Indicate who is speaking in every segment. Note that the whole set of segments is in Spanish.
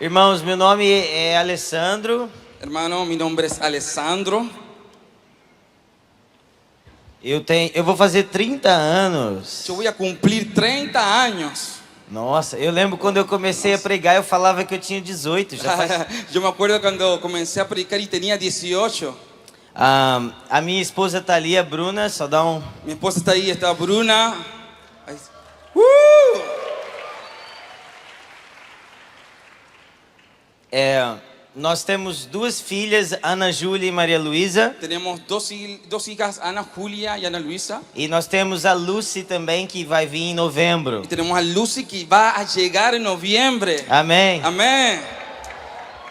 Speaker 1: Irmãos, meu nome é Alessandro.
Speaker 2: Hermano, mi nombre es Alessandro.
Speaker 1: Eu vou fazer 30 anos.
Speaker 2: Yo voy a cumplir 30 años.
Speaker 1: Nossa, eu lembro quando eu comecei a pregar, eu falava que eu tinha 18. Já faz...
Speaker 2: Yo me acuerdo cuando comencé a predicar y tenía 18.
Speaker 1: A minha esposa tá ali, a Bruna, só dá um...
Speaker 2: Mi esposa está ahí, está Bruna. Ahí.
Speaker 1: Nós temos duas filhas, Ana Júlia e Maria Luísa.
Speaker 2: Tenemos dos hijas, Ana Julia y Ana Luisa.
Speaker 1: E nós temos a Lucy também, que vai vir em novembro.
Speaker 2: Y tenemos a Lucy que va a llegar en noviembre.
Speaker 1: Amém.
Speaker 2: Amén.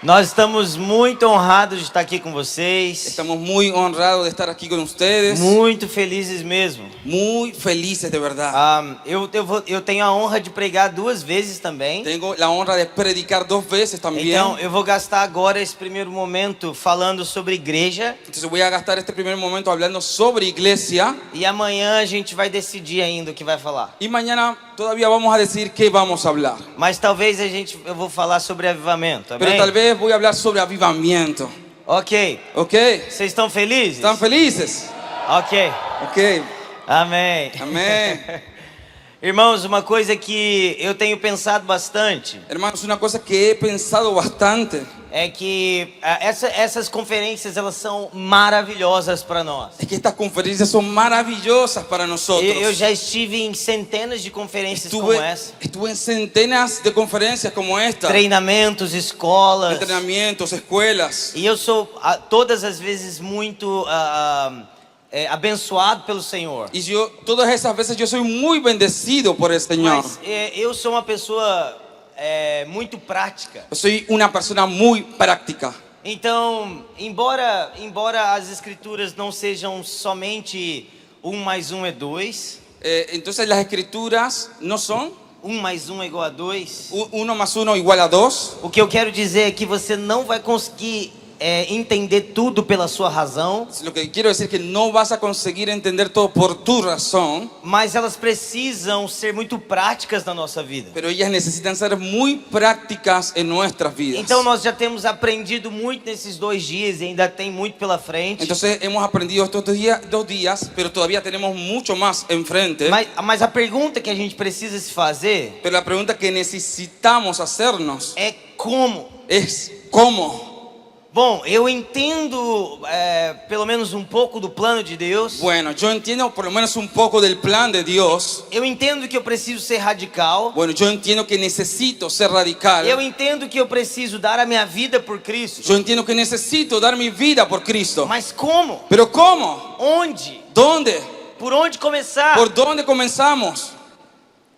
Speaker 1: Nós estamos muito honrados de estar aqui com vocês.
Speaker 2: Estamos muy honrados de estar aquí con ustedes.
Speaker 1: Muito felizes mesmo.
Speaker 2: Muy felices de verdad.
Speaker 1: Eu tenho a honra de pregar 2 vezes também.
Speaker 2: Tengo la honra de predicar 2 veces también.
Speaker 1: Então eu vou gastar agora esse primeiro momento falando sobre igreja.
Speaker 2: Entonces voy a gastar este primer momento hablando sobre iglesia.
Speaker 1: E amanhã a gente vai decidir ainda o que vai falar.
Speaker 2: Y mañana todavía vamos a decir qué vamos a hablar.
Speaker 1: Mas talvez eu vou falar sobre avivamento, amém?
Speaker 2: Pero tal vez voy a hablar sobre avivamiento.
Speaker 1: Ok.
Speaker 2: ¿Ok?
Speaker 1: Vocês estão felizes?
Speaker 2: ¿Están felices?
Speaker 1: Ok.
Speaker 2: Ok.
Speaker 1: Amém.
Speaker 2: Amén.
Speaker 1: Irmãos, uma coisa que eu tenho pensado bastante
Speaker 2: Hermanos, una cosa que he pensado bastante
Speaker 1: é que essas conferências elas são maravilhosas para nós.
Speaker 2: es que estas conferencias son maravillosas para nosotros.
Speaker 1: Eu já estive em centenas de conferências como essa.
Speaker 2: Estuve en centenas de conferencias como esta.
Speaker 1: Treinamentos, escolas.
Speaker 2: Entrenamientos, escuelas.
Speaker 1: E eu sou todas as vezes muito abençoado pelo Senhor.
Speaker 2: Y yo, todas esas veces yo soy muy bendecido por el Señor.
Speaker 1: Mas eu sou uma pessoa muito prática.
Speaker 2: Yo soy una persona muy práctica.
Speaker 1: Então, embora as escrituras não sejam somente 1 mais 1 é 2.
Speaker 2: Entonces las escrituras no son
Speaker 1: 1 mais 1 é igual a 2.
Speaker 2: 1 más 1 igual a 2.
Speaker 1: O que eu quero dizer é que você não vai conseguir entender tudo pela sua razão.
Speaker 2: Lo que quiero decir es que no vas a conseguir entender todo por tu razón.
Speaker 1: Mas elas precisam ser muito práticas na nossa vida.
Speaker 2: Pero ellas necesitan ser muy prácticas en nuestras vidas.
Speaker 1: Então nós já temos aprendido muito nesses 2 dias e ainda tem muito pela frente.
Speaker 2: Entonces hemos aprendido estos 2 días, pero todavía tenemos mucho más enfrente.
Speaker 1: Mas a pergunta que a gente precisa se fazer,
Speaker 2: Pero la pregunta que necesitamos hacernos
Speaker 1: é como?
Speaker 2: es ¿cómo?
Speaker 1: Bom, eu entendo pelo menos um pouco do plano de Deus.
Speaker 2: Bueno, yo entiendo por lo menos un poco del plan de Dios.
Speaker 1: Eu entendo que eu preciso ser radical.
Speaker 2: Bueno, yo entiendo que necesito ser radical.
Speaker 1: Eu entendo que eu preciso dar a minha vida por Cristo.
Speaker 2: Yo entiendo que necesito dar mi vida por Cristo.
Speaker 1: Mas como?
Speaker 2: Pero ¿cómo?
Speaker 1: Onde?
Speaker 2: ¿Dónde?
Speaker 1: Por onde começar?
Speaker 2: ¿Por dónde comenzamos?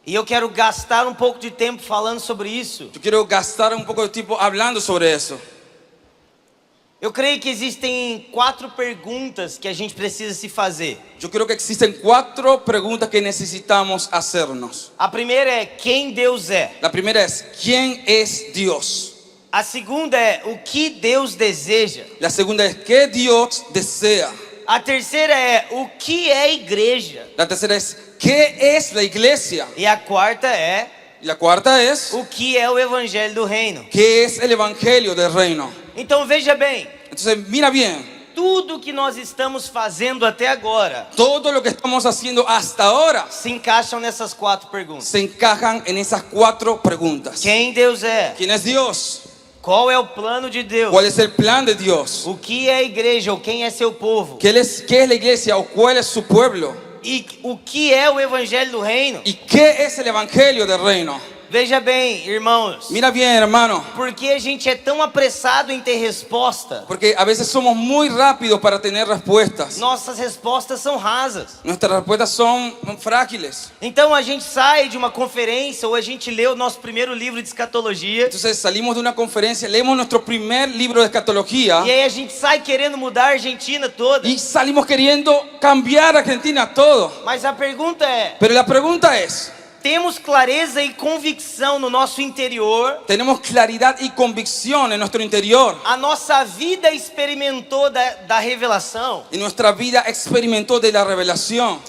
Speaker 1: E eu quero gastar um pouco de tempo falando sobre isso.
Speaker 2: Yo quiero gastar un poco de tiempo hablando sobre eso.
Speaker 1: Eu creio que existem 4 perguntas que a gente precisa se fazer.
Speaker 2: Yo creo que existen 4 preguntas que necesitamos hacernos.
Speaker 1: A primeira é quem Deus é.
Speaker 2: La primera es ¿quién es Dios?
Speaker 1: A segunda é o que Deus deseja.
Speaker 2: La segunda es ¿qué Dios desea?
Speaker 1: A terceira é o que é igreja.
Speaker 2: La tercera es ¿qué es la iglesia?
Speaker 1: E a quarta é
Speaker 2: Y la cuarta es
Speaker 1: o que é o evangelho do reino.
Speaker 2: ¿qué es el evangelio del reino?
Speaker 1: Então veja bem,
Speaker 2: Entonces mira bien,
Speaker 1: tudo que nós estamos fazendo até agora
Speaker 2: todo lo que estamos haciendo hasta ahora
Speaker 1: se encaixam nessas 4 perguntas.
Speaker 2: se encajan en esas 4 preguntas.
Speaker 1: Quem Deus é?
Speaker 2: ¿Quién es Dios?
Speaker 1: Qual é o plano de Deus?
Speaker 2: ¿Cuál es el plan de Dios?
Speaker 1: O que é a igreja ou quem é seu povo?
Speaker 2: ¿Qué es la iglesia o cuál es su pueblo?
Speaker 1: E o que é o evangelho do reino?
Speaker 2: ¿Y qué es el evangelio del reino?
Speaker 1: Veja bem, irmãos,
Speaker 2: Mira bien, hermano,
Speaker 1: porque a gente é tão apressado em ter resposta,
Speaker 2: porque a veces somos muy rápidos para tener respuestas.
Speaker 1: nossas respostas são rasas.
Speaker 2: Nuestras respuestas son frágiles.
Speaker 1: Então a gente sai de uma conferência ou a gente lê o nosso primeiro livro de escatologia
Speaker 2: Entonces salimos de una conferencia, leemos nuestro primer libro de escatología
Speaker 1: e aí a gente sai querendo mudar a Argentina toda.
Speaker 2: y salimos queriendo cambiar Argentina todo.
Speaker 1: Mas a pergunta é,
Speaker 2: Pero la pregunta es,
Speaker 1: temos clareza e convicção no nosso interior?
Speaker 2: tenemos claridad y convicción en nuestro interior.
Speaker 1: A nossa vida experimentou da revelação?
Speaker 2: Y nuestra vida experimentó de la revelación.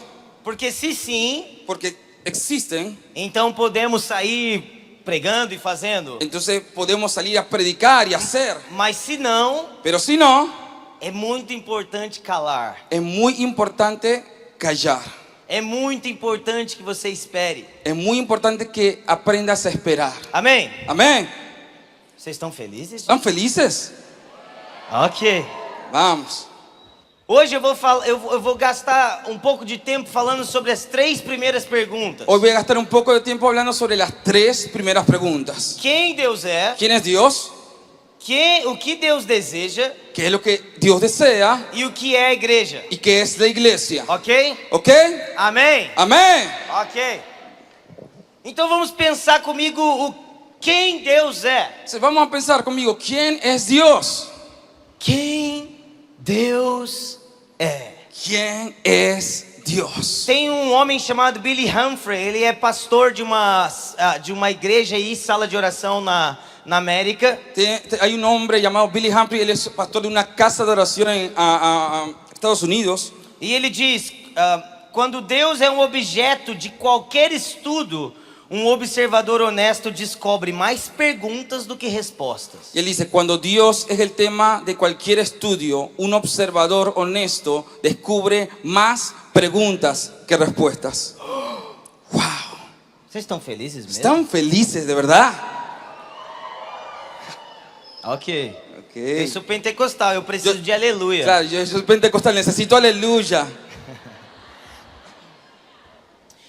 Speaker 1: Porque se sim,
Speaker 2: Porque existen,
Speaker 1: então podemos sair pregando e fazendo.
Speaker 2: entonces podemos salir a predicar y hacer.
Speaker 1: Mas se não,
Speaker 2: Pero si no,
Speaker 1: é muito importante calar.
Speaker 2: es muy importante callar.
Speaker 1: É muito importante que você espere.
Speaker 2: Es muy importante que aprendas a esperar.
Speaker 1: Amém?
Speaker 2: Amén.
Speaker 1: Vocês estão felizes?
Speaker 2: ¿Están felices?
Speaker 1: Ok.
Speaker 2: Vamos.
Speaker 1: Hoje eu vou gastar um pouco de tempo falando sobre as 3 primeiras perguntas.
Speaker 2: Hoy voy a gastar un poco de tiempo hablando sobre las 3 primeras preguntas.
Speaker 1: Quem Deus é?
Speaker 2: ¿Quién es Dios?
Speaker 1: O que Deus deseja?
Speaker 2: ¿Qué es lo que Dios desea?
Speaker 1: E o que é a igreja?
Speaker 2: ¿Y qué es la iglesia?
Speaker 1: Ok?
Speaker 2: ¿Ok?
Speaker 1: Amém?
Speaker 2: Amén.
Speaker 1: Ok. Então vamos pensar comigo quem Deus é.
Speaker 2: Entonces, vamos a pensar conmigo, ¿quién es Dios?
Speaker 1: Quem Deus é.
Speaker 2: ¿Quién es Dios?
Speaker 1: Tem um homem chamado Billy Humphrey, ele é pastor de uma igreja e sala de oração na América.
Speaker 2: Hay un hombre llamado Billy Humphrey, él es pastor de una casa de oración en Estados Unidos.
Speaker 1: E ele diz, quando Deus é um objeto de qualquer estudo, um observador honesto descobre mais perguntas do que respostas.
Speaker 2: Y él dice, cuando Dios es el tema de cualquier estudio, un observador honesto descubre más preguntas que respuestas. ¡Wow!
Speaker 1: Vocês estão felizes mesmo?
Speaker 2: ¿Están felices de verdad?
Speaker 1: Ok.
Speaker 2: Ok.
Speaker 1: Eu sou pentecostal, eu preciso de aleluia.
Speaker 2: Claro, yo soy pentecostal, necesito aleluya.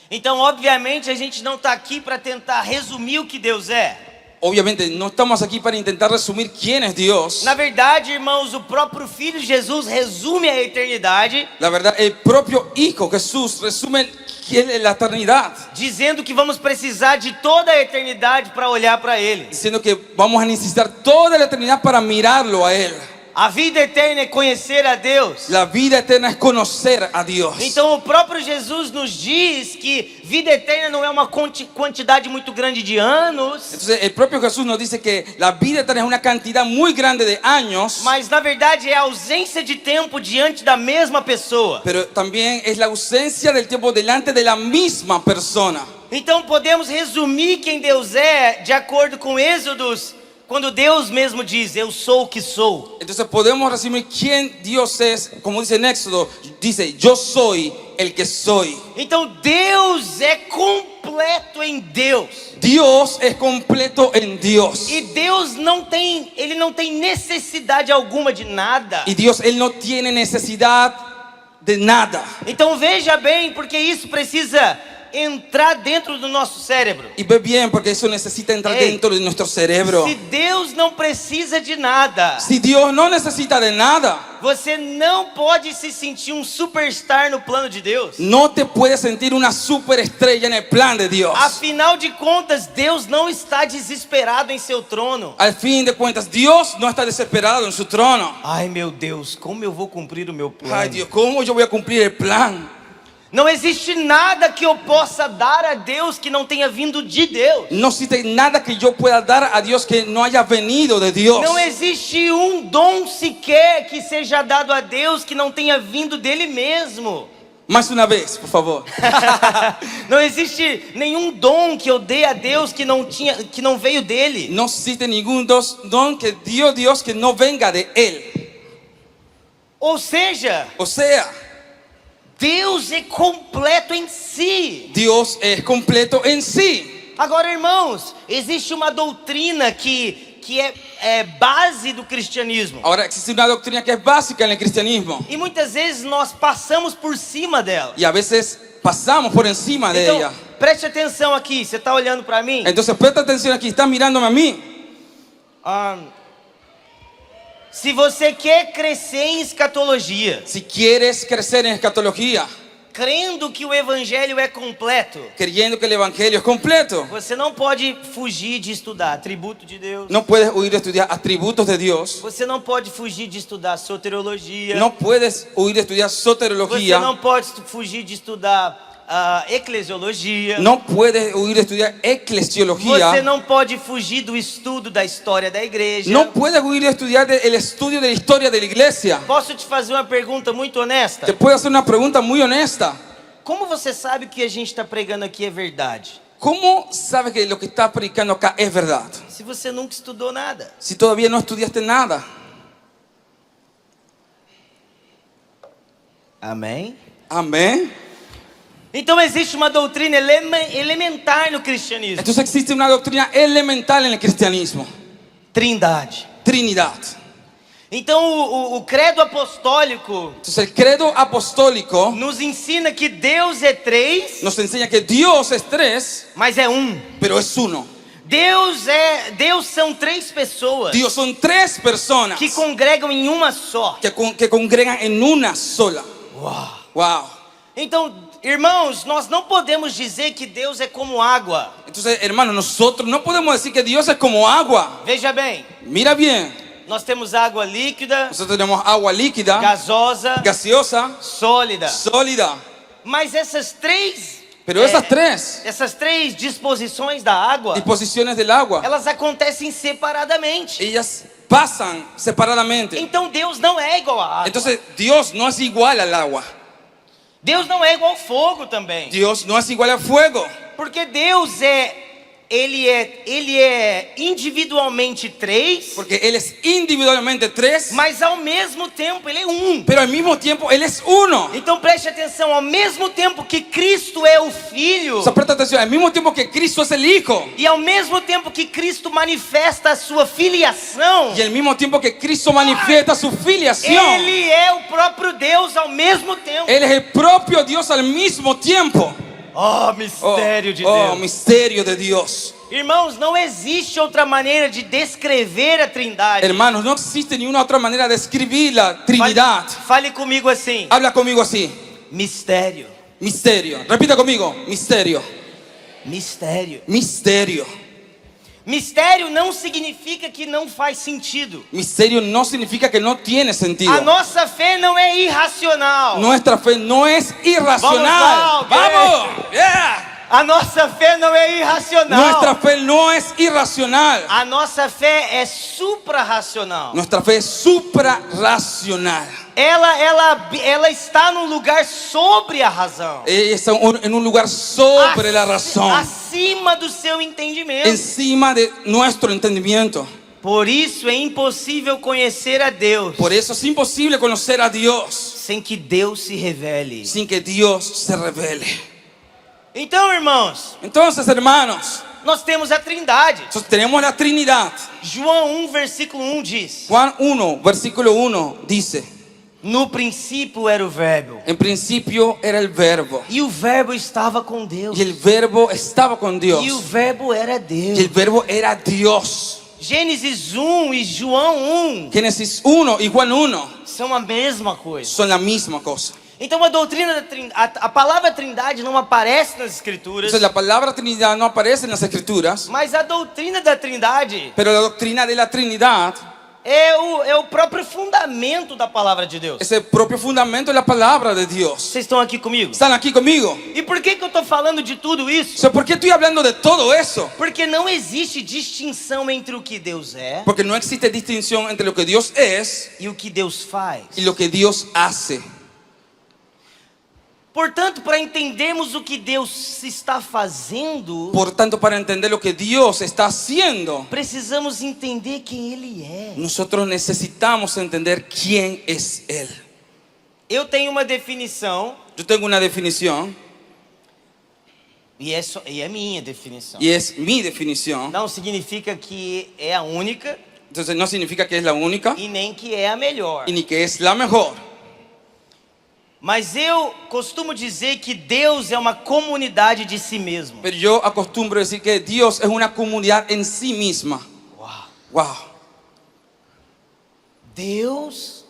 Speaker 1: Então, obviamente, a gente não está aqui para tentar resumir o que Deus é.
Speaker 2: Obviamente, no estamos aquí para intentar resumir quién es Dios.
Speaker 1: Na verdade, irmãos, o próprio Filho Jesus resume a eternidade,
Speaker 2: La verdad, el propio Hijo Jesús resume quién es la eternidad,
Speaker 1: dizendo que vamos precisar de toda a eternidade para olhar para Ele.
Speaker 2: diciendo que vamos a necesitar toda la eternidad para mirarlo a Él.
Speaker 1: A vida eterna é conhecer a Deus.
Speaker 2: La vida eterna es conocer a Dios.
Speaker 1: Então, o próprio Jesus nos diz que vida eterna não é uma quantidade muito grande de anos,
Speaker 2: Entonces, el propio Jesús nos dice que la vida eterna es una cantidad muy grande de años,
Speaker 1: mas na verdade é a ausência de tempo diante da mesma pessoa.
Speaker 2: pero también es la ausencia del tiempo delante de la misma persona.
Speaker 1: Então podemos resumir quem Deus é de acordo com Êxodos, quando Deus mesmo diz, eu sou o que sou.
Speaker 2: Entonces podemos resumir quién Dios es, como dice en Éxodo, dice, yo soy el que soy.
Speaker 1: Então Deus é completo em Deus.
Speaker 2: Dios es completo en Dios.
Speaker 1: E Deus não tem necessidade alguma de nada.
Speaker 2: Y Dios, Él no tiene necesidad de nada.
Speaker 1: Então veja bem, porque isso precisa entrar dentro do nosso cérebro.
Speaker 2: Y ve bien, porque eso necesita entrar
Speaker 1: Ey,
Speaker 2: dentro de nuestro cerebro.
Speaker 1: Se Deus não precisa de nada,
Speaker 2: Si Dios no necesita de nada,
Speaker 1: você não pode se sentir um superstar no plano de Deus.
Speaker 2: no te puedes sentir una superestrella en el plan de Dios.
Speaker 1: Afinal de contas, Deus não está desesperado em seu trono.
Speaker 2: Al fin de cuentas, Dios no está desesperado en su trono.
Speaker 1: Ai meu Deus, como eu vou cumprir o meu plano?
Speaker 2: Ay Dios, ¿cómo yo voy a cumplir el plan?
Speaker 1: Não existe nada que eu possa dar a Deus que não tenha vindo de Deus.
Speaker 2: No existe nada que yo pueda dar a Dios que no haya venido de Dios.
Speaker 1: Não existe um dom sequer que seja dado a Deus que não tenha vindo dele mesmo.
Speaker 2: Más una vez, por favor.
Speaker 1: Não existe nenhum dom que eu dê a Deus que não veio dele.
Speaker 2: No existe ningún don que dio Dios que no venga de Él.
Speaker 1: Ou seja,
Speaker 2: O sea,
Speaker 1: Deus é completo em si.
Speaker 2: Dios es completo en sí.
Speaker 1: Agora, irmãos, existe uma doutrina que é base do cristianismo.
Speaker 2: Ahora existe una doctrina que es básica en el cristianismo
Speaker 1: E muitas vezes nós passamos por cima dela.
Speaker 2: y a veces pasamos por encima de
Speaker 1: Então,
Speaker 2: ella.
Speaker 1: preste atenção aqui, você está olhando para mim?
Speaker 2: Entonces presta atención aquí, está mirándome a mí.
Speaker 1: Se você quer crescer em escatologia,
Speaker 2: Si quieres crecer en escatología,
Speaker 1: crendo que o evangelho é completo,
Speaker 2: creyendo que el evangelio es completo,
Speaker 1: você não pode fugir de estudar atributo de Deus.
Speaker 2: no puedes huir de estudiar atributos de Dios.
Speaker 1: Você não pode fugir de estudar soteriologia.
Speaker 2: No puedes huir de estudiar
Speaker 1: Você
Speaker 2: soteriología.
Speaker 1: não pode fugir de estudar eclesiologia.
Speaker 2: No puedes huir de estudiar eclesiología.
Speaker 1: Você não pode fugir do estudo da história da igreja.
Speaker 2: No puedes huir de estudiar el estudio de la historia de la iglesia.
Speaker 1: Posso te fazer uma pergunta muito honesta?
Speaker 2: Te puedo hacer una pregunta muy honesta.
Speaker 1: Como você sabe que a gente está pregando aqui é verdade?
Speaker 2: ¿Cómo sabes que lo que estás predicando acá es verdad?
Speaker 1: Se você nunca estudou nada.
Speaker 2: Si todavía no estudiaste nada.
Speaker 1: Amém?
Speaker 2: Amén.
Speaker 1: Então existe uma doutrina elementar no cristianismo.
Speaker 2: Entonces existe una doctrina elemental en el cristianismo.
Speaker 1: Trindade.
Speaker 2: Trinidad.
Speaker 1: Então o credo apostólico
Speaker 2: Entonces el credo apostólico
Speaker 1: nos ensina que Deus é três,
Speaker 2: nos enseña que Dios es tres,
Speaker 1: mas é um.
Speaker 2: pero es uno.
Speaker 1: Deus são três pessoas
Speaker 2: Dios son tres personas
Speaker 1: que congregam em uma só.
Speaker 2: que congregan en una sola.
Speaker 1: Uau.
Speaker 2: Wow.
Speaker 1: Então, irmãos, nós não podemos dizer que Deus é como água.
Speaker 2: Entonces, hermanos, nosotros no podemos decir que Dios es como agua.
Speaker 1: Veja bem,
Speaker 2: Mira bien,
Speaker 1: nós temos água líquida,
Speaker 2: nosotros tenemos agua líquida,
Speaker 1: gasosa,
Speaker 2: gaseosa,
Speaker 1: sólida.
Speaker 2: sólida.
Speaker 1: Mas essas três,
Speaker 2: Pero
Speaker 1: essas três disposições da água,
Speaker 2: disposiciones del agua,
Speaker 1: elas acontecem separadamente.
Speaker 2: ellas pasan separadamente.
Speaker 1: Então Deus não é igual à água.
Speaker 2: Entonces, Dios no es igual al agua.
Speaker 1: Deus não é igual ao fogo também.
Speaker 2: Dios no es igual al fuego.
Speaker 1: Porque Deus ele é individualmente três,
Speaker 2: Porque Él es individualmente tres,
Speaker 1: mas ao mesmo tempo ele é um.
Speaker 2: pero al mismo tiempo Él es uno.
Speaker 1: Então preste atenção, ao mesmo tempo que Cristo é o Filho,
Speaker 2: O sea, presta atención, al mismo tiempo que Cristo es el Hijo,
Speaker 1: e ao mesmo tempo que Cristo manifesta a sua filiação,
Speaker 2: y al mismo tiempo que Cristo manifiesta su filiación,
Speaker 1: Ele é o próprio Deus ao mesmo tempo.
Speaker 2: Él es el propio Dios al mismo tiempo.
Speaker 1: Oh, mistério de
Speaker 2: Oh,
Speaker 1: Deus.
Speaker 2: misterio de Dios.
Speaker 1: Irmãos, não existe outra maneira de descrever a Trindade.
Speaker 2: Hermanos, no existe ni una otra manera de escribir la Trinidad.
Speaker 1: Fale comigo assim.
Speaker 2: Habla conmigo así.
Speaker 1: Mistério.
Speaker 2: Misterio. Repita conmigo. Misterio.
Speaker 1: Mistério.
Speaker 2: Misterio.
Speaker 1: Mistério não significa que não faz sentido.
Speaker 2: Misterio no significa que no tiene sentido.
Speaker 1: A nossa fé não é irracional.
Speaker 2: Nuestra fe no es irracional.
Speaker 1: Vamos lá, ok.
Speaker 2: ¡Vamos! Yeah.
Speaker 1: A nossa fé não é irracional.
Speaker 2: Nuestra fe no es irracional.
Speaker 1: A nossa fé é suprarracional.
Speaker 2: Nuestra fe es suprarracional.
Speaker 1: Ela está num lugar sobre a razão.
Speaker 2: Está en un lugar sobre la razón,
Speaker 1: Acima do seu entendimento.
Speaker 2: encima de nuestro entendimiento.
Speaker 1: Por isso é impossível conhecer a Deus
Speaker 2: Por eso es imposible conocer a Dios
Speaker 1: sem que Deus se revele.
Speaker 2: sin que Dios se revele.
Speaker 1: Então, irmãos,
Speaker 2: Entonces, hermanos,
Speaker 1: nós temos a Trindade.
Speaker 2: nosotros tenemos la Trinidad.
Speaker 1: João 1, versículo 1 diz:
Speaker 2: Juan 1, versículo 1 dice:
Speaker 1: No princípio era o Verbo,
Speaker 2: en principio era el verbo,
Speaker 1: e o Verbo estava com Deus,
Speaker 2: y el verbo estaba con Dios,
Speaker 1: e o Verbo era
Speaker 2: y el
Speaker 1: Deus.
Speaker 2: verbo era Dios.
Speaker 1: Gênesis 1 e João 1
Speaker 2: Génesis 1 y Juan 1
Speaker 1: são a mesma coisa.
Speaker 2: son la misma cosa.
Speaker 1: Então a doutrina da Trindade, a palavra Trindade não aparece nas Escrituras,
Speaker 2: Entonces la palabra Trinidad no aparece en las Escrituras,
Speaker 1: mas a doutrina da Trindade
Speaker 2: pero la doctrina de la Trinidad
Speaker 1: é o próprio fundamento da palavra de Deus.
Speaker 2: es el propio fundamento de la palabra de Dios.
Speaker 1: Vocês estão aqui comigo?
Speaker 2: ¿Están aquí conmigo?
Speaker 1: E por que eu estou falando de tudo
Speaker 2: O
Speaker 1: isso?
Speaker 2: sea, ¿por qué estoy hablando de todo eso?
Speaker 1: Porque não existe distinção entre o que Deus é
Speaker 2: Porque no existe distinción entre lo que Dios es
Speaker 1: e o que Deus faz.
Speaker 2: y lo que Dios hace.
Speaker 1: Portanto, para entendermos o que Deus está fazendo,
Speaker 2: Por tanto, para entender lo que Dios está haciendo,
Speaker 1: precisamos entender quem Ele é.
Speaker 2: nosotros necesitamos entender quién es Él.
Speaker 1: Eu tenho uma definição,
Speaker 2: Yo tengo una definición
Speaker 1: e é minha definição.
Speaker 2: y es mi definición.
Speaker 1: Não significa que é a única
Speaker 2: Entonces no significa que es la única
Speaker 1: e nem que é a melhor.
Speaker 2: y ni que es la mejor.
Speaker 1: Mas eu costumo dizer que Deus é uma comunidade de si mesmo.
Speaker 2: Pero yo acostumbro decir que Dios es una comunidad en sí misma.
Speaker 1: Uau.
Speaker 2: Wow.
Speaker 1: Deus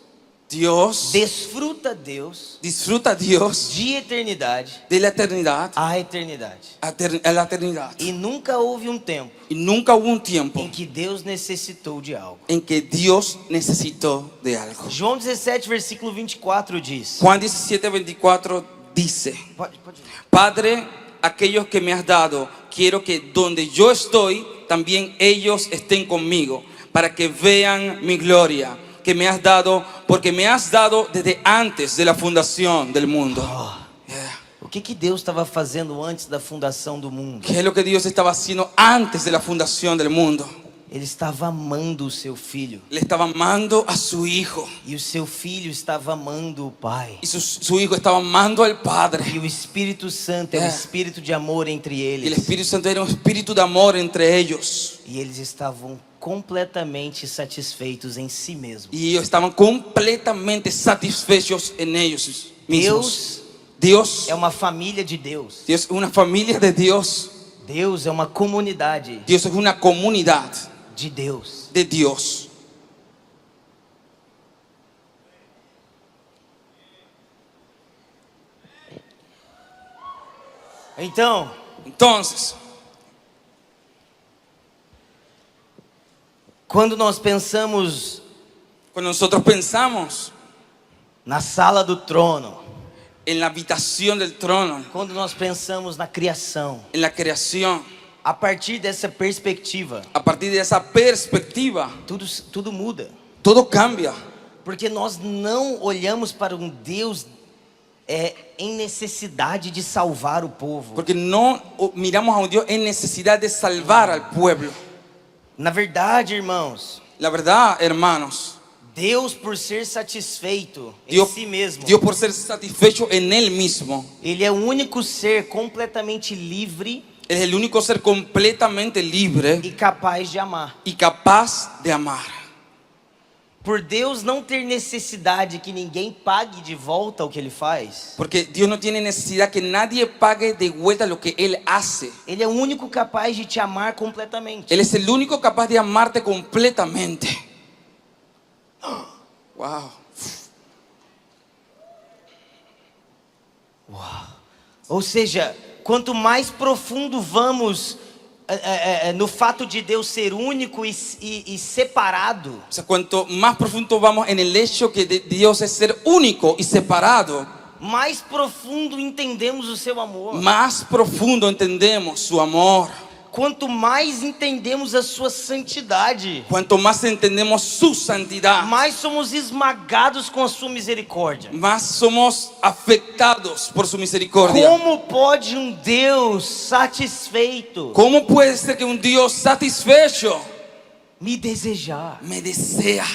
Speaker 1: desfruta Deus
Speaker 2: disfruta a Dios
Speaker 1: de eternidade
Speaker 2: de la eternidad
Speaker 1: à eternidade.
Speaker 2: a la eternidad.
Speaker 1: E nunca houve um tempo
Speaker 2: Y nunca hubo un tiempo
Speaker 1: em que Deus necessitou de algo.
Speaker 2: en que Dios necesitó de algo.
Speaker 1: João 17, versículo 24 diz:
Speaker 2: Juan 17:24 dice:
Speaker 1: Pode.
Speaker 2: Padre, aquellos que me has dado, quiero que donde yo estoy, también ellos estén conmigo, para que vean mi gloria que me has dado, porque me has dado desde antes de la fundación del mundo. Yeah.
Speaker 1: O que Deus estava fazendo antes da fundação do mundo?
Speaker 2: ¿Qué es lo que Dios estaba haciendo antes de la fundación del mundo?
Speaker 1: Ele estava amando o seu filho.
Speaker 2: Le estaba amando a su hijo.
Speaker 1: E o seu filho estava amando o Pai.
Speaker 2: Y su hijo estaba amando al Padre.
Speaker 1: E o Espírito Santo é um espírito de amor entre
Speaker 2: Y el
Speaker 1: eles.
Speaker 2: Espíritu Santo era un espíritu de amor entre ellos.
Speaker 1: E eles estavam completamente satisfeitos em si mesmos.
Speaker 2: Y ellos estaban completamente satisfechos en ellos mismos. Dios
Speaker 1: É uma família de Deus.
Speaker 2: es una familia de Dios.
Speaker 1: Deus é uma comunidade
Speaker 2: Dios es una comunidad
Speaker 1: de Deus.
Speaker 2: de Dios.
Speaker 1: Então,
Speaker 2: Entonces,
Speaker 1: quando nós pensamos
Speaker 2: cuando nosotros pensamos
Speaker 1: na sala do trono,
Speaker 2: en la habitación del trono,
Speaker 1: quando nós pensamos na criação,
Speaker 2: en la creación,
Speaker 1: a partir dessa perspectiva,
Speaker 2: a partir de esa perspectiva,
Speaker 1: tudo muda.
Speaker 2: todo cambia.
Speaker 1: Porque nós não olhamos para um Deus em necessidade de salvar o povo.
Speaker 2: Porque no miramos a un Dios en necesidad de salvar al pueblo.
Speaker 1: Na verdade, irmãos,
Speaker 2: La verdad, hermanos,
Speaker 1: Deus, por ser satisfeito
Speaker 2: Dios,
Speaker 1: em si mesmo,
Speaker 2: Dios por ser satisfecho en Él mismo,
Speaker 1: Ele é o único ser completamente livre
Speaker 2: Él es el único ser completamente libre
Speaker 1: e capaz de amar.
Speaker 2: y capaz de amar.
Speaker 1: Por Deus não ter necessidade que ninguém pague de volta o que Ele faz,
Speaker 2: Porque Dios no tiene necesidad que nadie pague de vuelta lo que Él hace.
Speaker 1: Ele é o único capaz de te amar completamente.
Speaker 2: Él es el único capaz de amarte completamente. Wow.
Speaker 1: Ou seja, quanto mais profundo vamos no fato de Deus ser único e separado,
Speaker 2: O sea, cuanto más profundo vamos en el hecho que de Dios es ser único y separado,
Speaker 1: mais profundo entendemos o seu amor.
Speaker 2: más profundo entendemos su amor.
Speaker 1: Quanto mais entendemos a sua santidade,
Speaker 2: Cuanto más entendemos su santidad,
Speaker 1: mais somos esmagados com a sua misericórdia.
Speaker 2: más somos afectados por su misericordia.
Speaker 1: Como pode um Deus satisfeito
Speaker 2: ¿Cómo puede ser que un Dios satisfecho
Speaker 1: me desejar?
Speaker 2: me desea?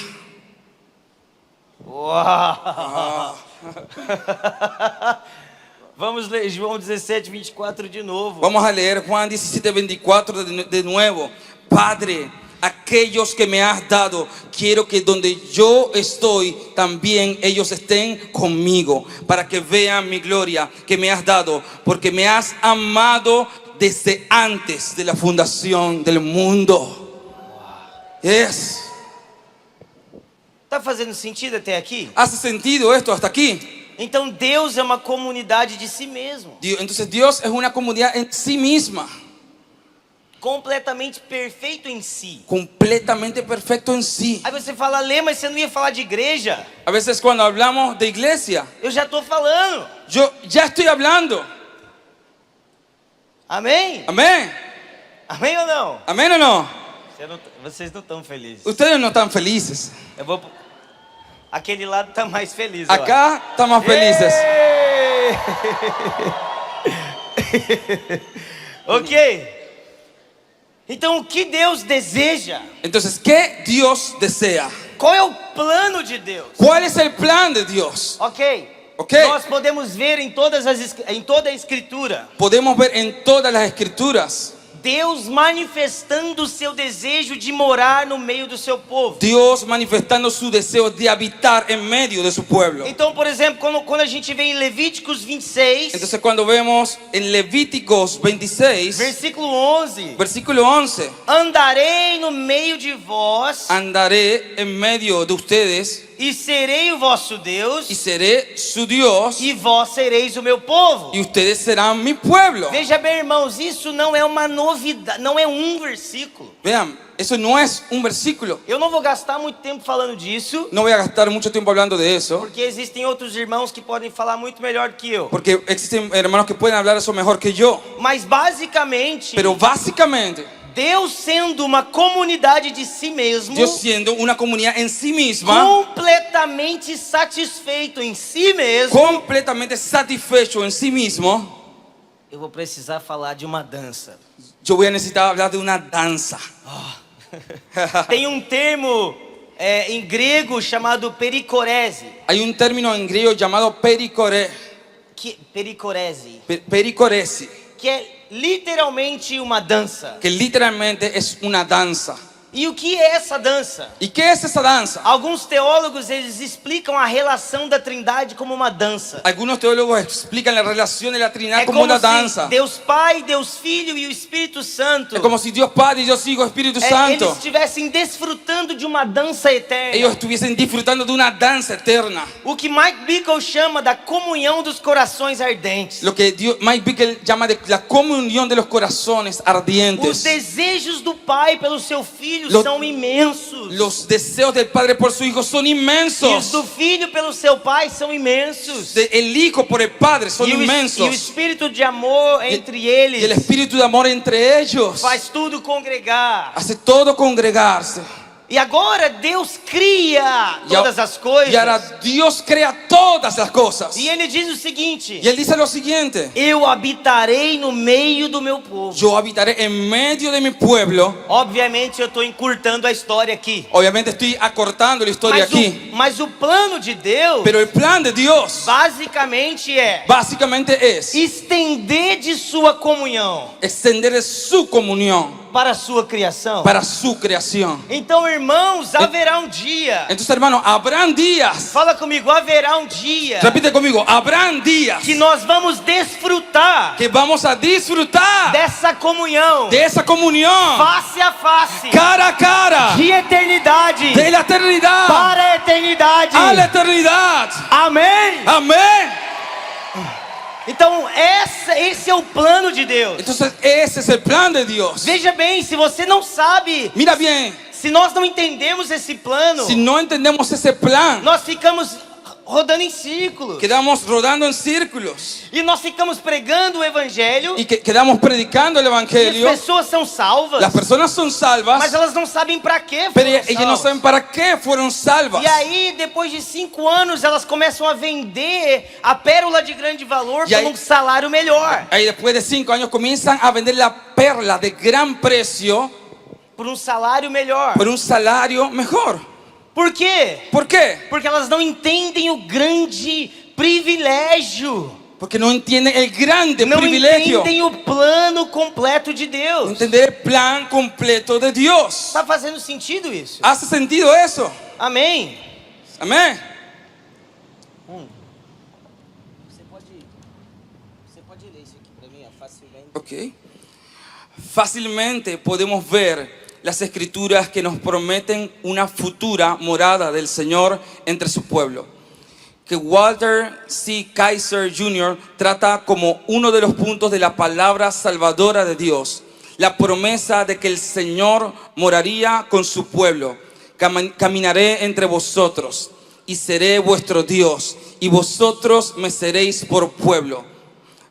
Speaker 1: Uau! Vamos ler João 17, 24 de novo.
Speaker 2: Vamos a leer Juan 17:24 de nuevo. Padre, aquellos que me has dado, quiero que donde yo estoy, también ellos estén conmigo, para que vean mi gloria que me has dado, porque me has amado desde antes de la fundación del mundo. Yes.
Speaker 1: Tá fazendo sentido até aqui?
Speaker 2: ¿Hace sentido esto hasta aquí?
Speaker 1: Então Deus é uma comunidade de si mesmo,
Speaker 2: Entonces Dios es una comunidad en sí misma,
Speaker 1: completamente perfeito em si.
Speaker 2: completamente perfecto en sí.
Speaker 1: Aí você fala, Lê, mas você não ia falar de igreja?
Speaker 2: A veces cuando hablamos de iglesia,
Speaker 1: Eu já estou falando.
Speaker 2: yo ya estoy hablando.
Speaker 1: Amém?
Speaker 2: Amén.
Speaker 1: Amém ou não?
Speaker 2: Amén o no.
Speaker 1: Vocês não estão felizes.
Speaker 2: Ustedes no están felices.
Speaker 1: Eu vou. Aquele lado tá mais feliz. ó.
Speaker 2: Acá estamos felices.
Speaker 1: Ok. Então o que Deus deseja?
Speaker 2: Entonces, ¿qué Dios desea?
Speaker 1: Qual é o plano de Deus?
Speaker 2: ¿Cuál es el plan de Dios?
Speaker 1: Ok.
Speaker 2: Ok.
Speaker 1: Nós podemos ver em toda a Escritura
Speaker 2: Podemos ver en todas las escrituras
Speaker 1: Deus manifestando o seu desejo de morar no meio do seu povo.
Speaker 2: Dios manifestando su deseo de habitar en medio de su pueblo.
Speaker 1: Então, por exemplo, quando a gente vê em Levíticos 26,
Speaker 2: Entonces, cuando vemos en Levíticos 26,
Speaker 1: versículo 11,
Speaker 2: versículo 11,
Speaker 1: andarei no meio de vós
Speaker 2: andaré en medio de ustedes
Speaker 1: e serei o vosso Deus
Speaker 2: y seré su Dios
Speaker 1: e vós sereis o meu povo.
Speaker 2: y ustedes serán mi pueblo.
Speaker 1: Veja bem, irmãos, isso não é uma novidade, não é um versículo.
Speaker 2: Vean, eso no es un versículo.
Speaker 1: Eu não vou gastar muito tempo falando disso,
Speaker 2: No voy a gastar mucho tiempo hablando de eso,
Speaker 1: porque existem outros irmãos que podem falar muito melhor do que eu.
Speaker 2: porque existen hermanos que pueden hablar eso mejor que yo.
Speaker 1: Mas basicamente,
Speaker 2: Pero básicamente,
Speaker 1: Deus sendo uma comunidade de si mesmo,
Speaker 2: Dios siendo una comunidad en sí misma,
Speaker 1: completamente satisfeito em si mesmo,
Speaker 2: completamente satisfecho en sí mismo,
Speaker 1: eu vou precisar falar de uma dança.
Speaker 2: yo voy a necesitar hablar de una danza.
Speaker 1: Tem um termo em grego chamado pericorese.
Speaker 2: Hay un término en griego llamado
Speaker 1: Pericorese,
Speaker 2: pericoresi,
Speaker 1: que é literalmente uma dança.
Speaker 2: que literalmente es una danza.
Speaker 1: E o que é essa dança?
Speaker 2: ¿Y qué es esa danza?
Speaker 1: Alguns teólogos eles explicam a relação da Trindade como uma dança.
Speaker 2: Algunos teólogos explican la relación de la Trinidad
Speaker 1: É
Speaker 2: como
Speaker 1: como
Speaker 2: una
Speaker 1: se
Speaker 2: danza.
Speaker 1: Deus Pai, Deus Filho e o Espírito Santo
Speaker 2: Es como si Dios Padre, Dios Hijo, Espíritu Santo,
Speaker 1: eles estivessem desfrutando de uma dança eterna.
Speaker 2: ellos estuviesen disfrutando de una danza eterna.
Speaker 1: O que Mike Bickle chama da comunhão dos corações ardentes.
Speaker 2: Lo que Mike Bickle llama de la comunión de los corazones
Speaker 1: Os
Speaker 2: ardientes.
Speaker 1: desejos do Pai pelo seu Filho
Speaker 2: Los-
Speaker 1: são imensos.
Speaker 2: Los deseos del Padre por su Hijo son
Speaker 1: E os
Speaker 2: inmensos.
Speaker 1: do Filho pelo seu Pai são imensos.
Speaker 2: El Hijo por el Padre son
Speaker 1: E o
Speaker 2: inmensos.
Speaker 1: espírito de amor entre
Speaker 2: Y el
Speaker 1: eles
Speaker 2: espíritu de amor entre ellos
Speaker 1: faz tudo congregar.
Speaker 2: hace todo congregarse.
Speaker 1: E agora Deus cria
Speaker 2: Y a-
Speaker 1: todas as coisas.
Speaker 2: Y ahora Dios crea todas las cosas.
Speaker 1: E ele diz o seguinte:
Speaker 2: Y Él dice lo siguiente:
Speaker 1: eu habitarei no meio do meu povo.
Speaker 2: yo habitaré en medio de mi pueblo.
Speaker 1: Obviamente eu estou encurtando a história aqui.
Speaker 2: Obviamente estoy acortando la historia aquí.
Speaker 1: Mas o plano de Deus
Speaker 2: Pero el plan de Dios
Speaker 1: basicamente é
Speaker 2: básicamente es
Speaker 1: estender de sua comunhão
Speaker 2: extender su comunión
Speaker 1: para a sua criação.
Speaker 2: para su creación.
Speaker 1: Então, irmãos, haverá um dia.
Speaker 2: Entonces, hermanos, habrán días.
Speaker 1: Fala comigo, haverá um dia
Speaker 2: Repite conmigo, habrán días
Speaker 1: que nós vamos desfrutar
Speaker 2: que vamos a disfrutar
Speaker 1: dessa comunhão
Speaker 2: de esa comunión
Speaker 1: face a face,
Speaker 2: cara a cara
Speaker 1: de eternidade
Speaker 2: de la eternidad
Speaker 1: para a eternidade.
Speaker 2: a la eternidad.
Speaker 1: Amém?
Speaker 2: Amén.
Speaker 1: Então, esse é o plano de Deus.
Speaker 2: Entonces, ese es el plan de Dios.
Speaker 1: Veja bem, se você não sabe,
Speaker 2: Mira bien,
Speaker 1: se nós não entendemos esse plano,
Speaker 2: si no entendemos ese plan,
Speaker 1: nós ficamos rodando em círculos.
Speaker 2: quedamos rodando en círculos
Speaker 1: E nós ficamos pregando o evangelho.
Speaker 2: y quedamos predicando el
Speaker 1: E as
Speaker 2: evangelio.
Speaker 1: pessoas são salvas.
Speaker 2: Las personas son
Speaker 1: Mas
Speaker 2: salvas,
Speaker 1: elas não sabem para que
Speaker 2: pero
Speaker 1: foram
Speaker 2: ellas no
Speaker 1: salvas.
Speaker 2: saben para qué fueron salvas.
Speaker 1: E aí, depois de 5 anos, elas começam a vender a pérola de grande valor
Speaker 2: E aí-
Speaker 1: por um salário melhor.
Speaker 2: Ahí después de 5 años comienzan a vender la perla de gran precio
Speaker 1: Por um salário melhor.
Speaker 2: por un salario mejor.
Speaker 1: Por quê?
Speaker 2: ¿Por qué?
Speaker 1: Porque elas não entendem o grande privilégio.
Speaker 2: Porque no entienden el grande
Speaker 1: Não
Speaker 2: privilegio.
Speaker 1: entendem o plano completo de Deus.
Speaker 2: Entender el plan completo de Dios.
Speaker 1: Está fazendo sentido isso?
Speaker 2: ¿Hace sentido eso?
Speaker 1: Amém?
Speaker 2: Amén.
Speaker 1: Você pode ler isso aqui para mim, facilmente.
Speaker 2: Ok. Fácilmente podemos ver las escrituras que nos prometen una futura morada del Señor entre su pueblo, que Walter C. Kaiser Jr. trata como uno de los puntos de la palabra salvadora de Dios, la promesa de que el Señor moraría con su pueblo. Caminaré entre vosotros y seré vuestro Dios, y vosotros me seréis por pueblo.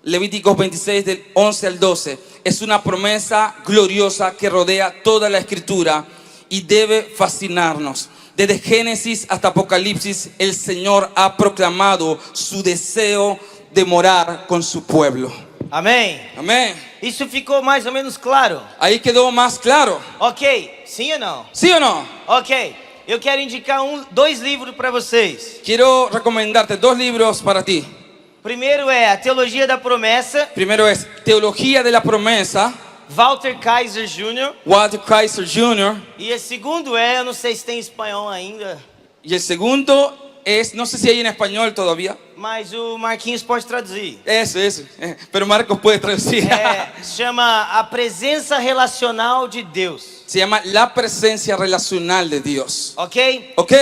Speaker 2: Levíticos 26 del 11 al 12 es una promesa gloriosa que rodea toda la escritura y debe fascinarnos. Desde Génesis hasta Apocalipsis, el Señor ha proclamado su deseo de morar con su pueblo.
Speaker 1: Amém?
Speaker 2: Amén.
Speaker 1: Isso ficou mais ou menos claro?
Speaker 2: Ahí quedó más claro.
Speaker 1: Ok, sim ou não?
Speaker 2: ¿Sí o no?
Speaker 1: Ok, eu quero indicar 2 livros para vocês.
Speaker 2: Quiero recomendarte 2 libros para ti.
Speaker 1: Primeiro é a Teologia da Promessa,
Speaker 2: Primero es Teología de la Promesa,
Speaker 1: Walter Kaiser Jr.
Speaker 2: Walter Kaiser Jr.
Speaker 1: E o segundo é, eu não sei se tem em espanhol ainda,
Speaker 2: Y el segundo es, no sé si hay en español todavía.
Speaker 1: mas o Marquinhos pode traduzir.
Speaker 2: Eso. Pero Marcos puede traducir.
Speaker 1: Chama A Presença Relacional de Deus.
Speaker 2: Se llama La Presencia Relacional de Dios.
Speaker 1: Ok?
Speaker 2: Ok.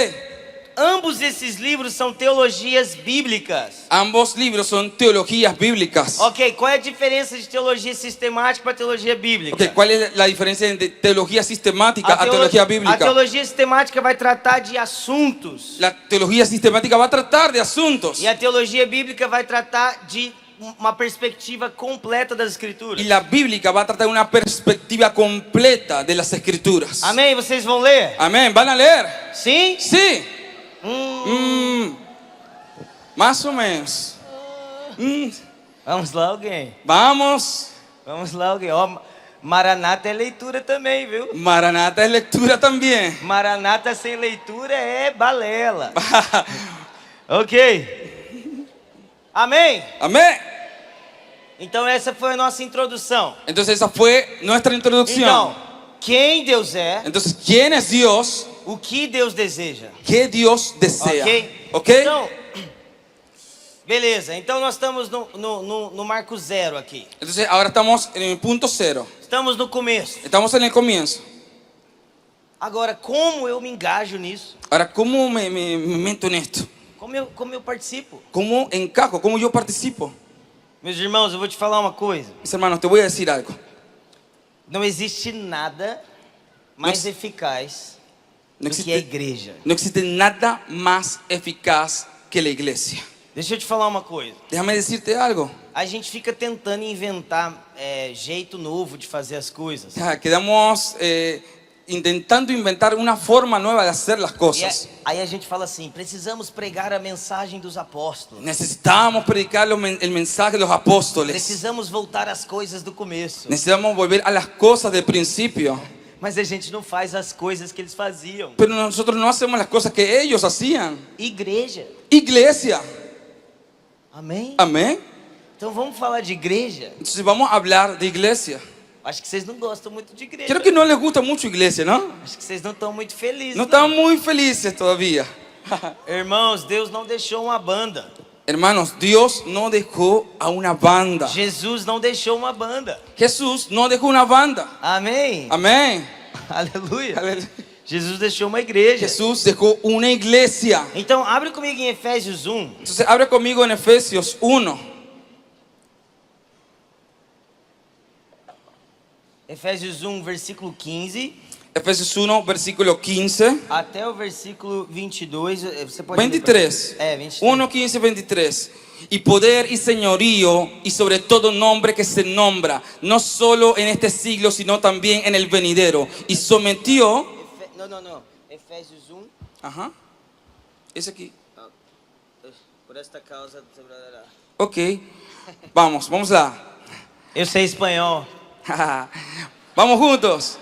Speaker 1: Ambos esses livros são teologias bíblicas.
Speaker 2: Ambos libros son teologías bíblicas.
Speaker 1: Ok, qual é a diferença de teologia sistemática para teologia bíblica?
Speaker 2: Ok, ¿cuál es la diferencia entre teología sistemática a
Speaker 1: teolo-
Speaker 2: teología
Speaker 1: a
Speaker 2: bíblica?
Speaker 1: teologia sistemática vai tratar de assuntos.
Speaker 2: La teología sistemática va a tratar de asuntos.
Speaker 1: E a teologia bíblica vai tratar de uma perspectiva completa das escrituras.
Speaker 2: Y la bíblica va a tratar una perspectiva completa de las escrituras.
Speaker 1: Amém? Vocês vão ler?
Speaker 2: Amén. ¿Van a leer?
Speaker 1: Sim?
Speaker 2: Sí. Más o menos.
Speaker 1: Vamos lá, alguém.
Speaker 2: Vamos.
Speaker 1: Vamos lá, alguém. Ó, Maranata é leitura também, viu?
Speaker 2: Maranata es lectura también.
Speaker 1: Maranata sem leitura é balela. Ok. Amém?
Speaker 2: Amén.
Speaker 1: Então essa foi a nossa introdução.
Speaker 2: Entonces esa fue nuestra introducción.
Speaker 1: Então, quem Deus é,
Speaker 2: Entonces, ¿quién es Dios?
Speaker 1: o que Deus deseja.
Speaker 2: ¿Qué Dios desea?
Speaker 1: Ok?
Speaker 2: ¿Ok?
Speaker 1: Então, beleza. Então nós estamos no marco zero aqui.
Speaker 2: Entonces ahora estamos en el punto cero.
Speaker 1: Estamos no começo.
Speaker 2: Estamos en el comienzo.
Speaker 1: Agora, como eu me engajo nisso?
Speaker 2: Ahora, ¿cómo me meto en esto?
Speaker 1: Como eu participo?
Speaker 2: ¿Cómo encajo? ¿Cómo yo participo?
Speaker 1: Meus irmãos, eu vou te falar uma coisa.
Speaker 2: Mis hermanos, te voy a decir algo.
Speaker 1: Não existe nada mais
Speaker 2: Não-
Speaker 1: eficaz
Speaker 2: No
Speaker 1: do que a
Speaker 2: existe,
Speaker 1: igreja.
Speaker 2: no existe nada más eficaz que la iglesia.
Speaker 1: Deixa eu te falar uma coisa.
Speaker 2: Déjame decirte algo.
Speaker 1: A gente fica tentando inventar jeito novo de fazer as coisas.
Speaker 2: Ya, quedamos intentando inventar una forma nueva de hacer las
Speaker 1: E
Speaker 2: cosas.
Speaker 1: aí a gente fala assim, precisamos pregar a mensagem dos apóstolos.
Speaker 2: Necesitamos predicar el mensaje de los apóstoles.
Speaker 1: Precisamos voltar às coisas do começo.
Speaker 2: Necesitamos volver a las cosas del principio.
Speaker 1: Mas a gente não faz as coisas que eles faziam.
Speaker 2: Pero nosotros no hacemos las cosas que ellos hacían.
Speaker 1: Igreja.
Speaker 2: Iglesia.
Speaker 1: Amém?
Speaker 2: Amén.
Speaker 1: Então vamos falar de igreja?
Speaker 2: Entonces vamos a hablar de iglesia.
Speaker 1: Acho que vocês não gostam muito de igreja.
Speaker 2: Creo que no les gusta mucho iglesia, ¿no?
Speaker 1: Acho que vocês não estão muito felizes.
Speaker 2: No
Speaker 1: não.
Speaker 2: están muy felices todavía.
Speaker 1: Irmãos, Deus não deixou uma banda.
Speaker 2: Hermanos, Dios no dejó a una banda.
Speaker 1: Jesus não deixou uma banda.
Speaker 2: Jesús no dejó una banda.
Speaker 1: Amém?
Speaker 2: Amén.
Speaker 1: Aleluia.
Speaker 2: Aleluya.
Speaker 1: Jesus deixou uma igreja.
Speaker 2: Jesús dejó una iglesia.
Speaker 1: Então, abre comigo em Efésios 1.
Speaker 2: Entonces abre conmigo en Efesios 1.
Speaker 1: Efésios 1, versículo 15.
Speaker 2: Efesios 1, versículo 15.
Speaker 1: Até o versículo 22. Você pode ler
Speaker 2: 23.
Speaker 1: pra- 23.
Speaker 2: 1, 15, 23. Y poder y señorío y sobre todo nombre que se nombra, no solo en este siglo, sino también en el venidero. Y sometió...
Speaker 1: Não. Efésios 1.
Speaker 2: Ajá. Ese aquí.
Speaker 1: Por esta causa.
Speaker 2: Ok. Vamos lá.
Speaker 1: Eu sei espanhol.
Speaker 2: Vamos juntos.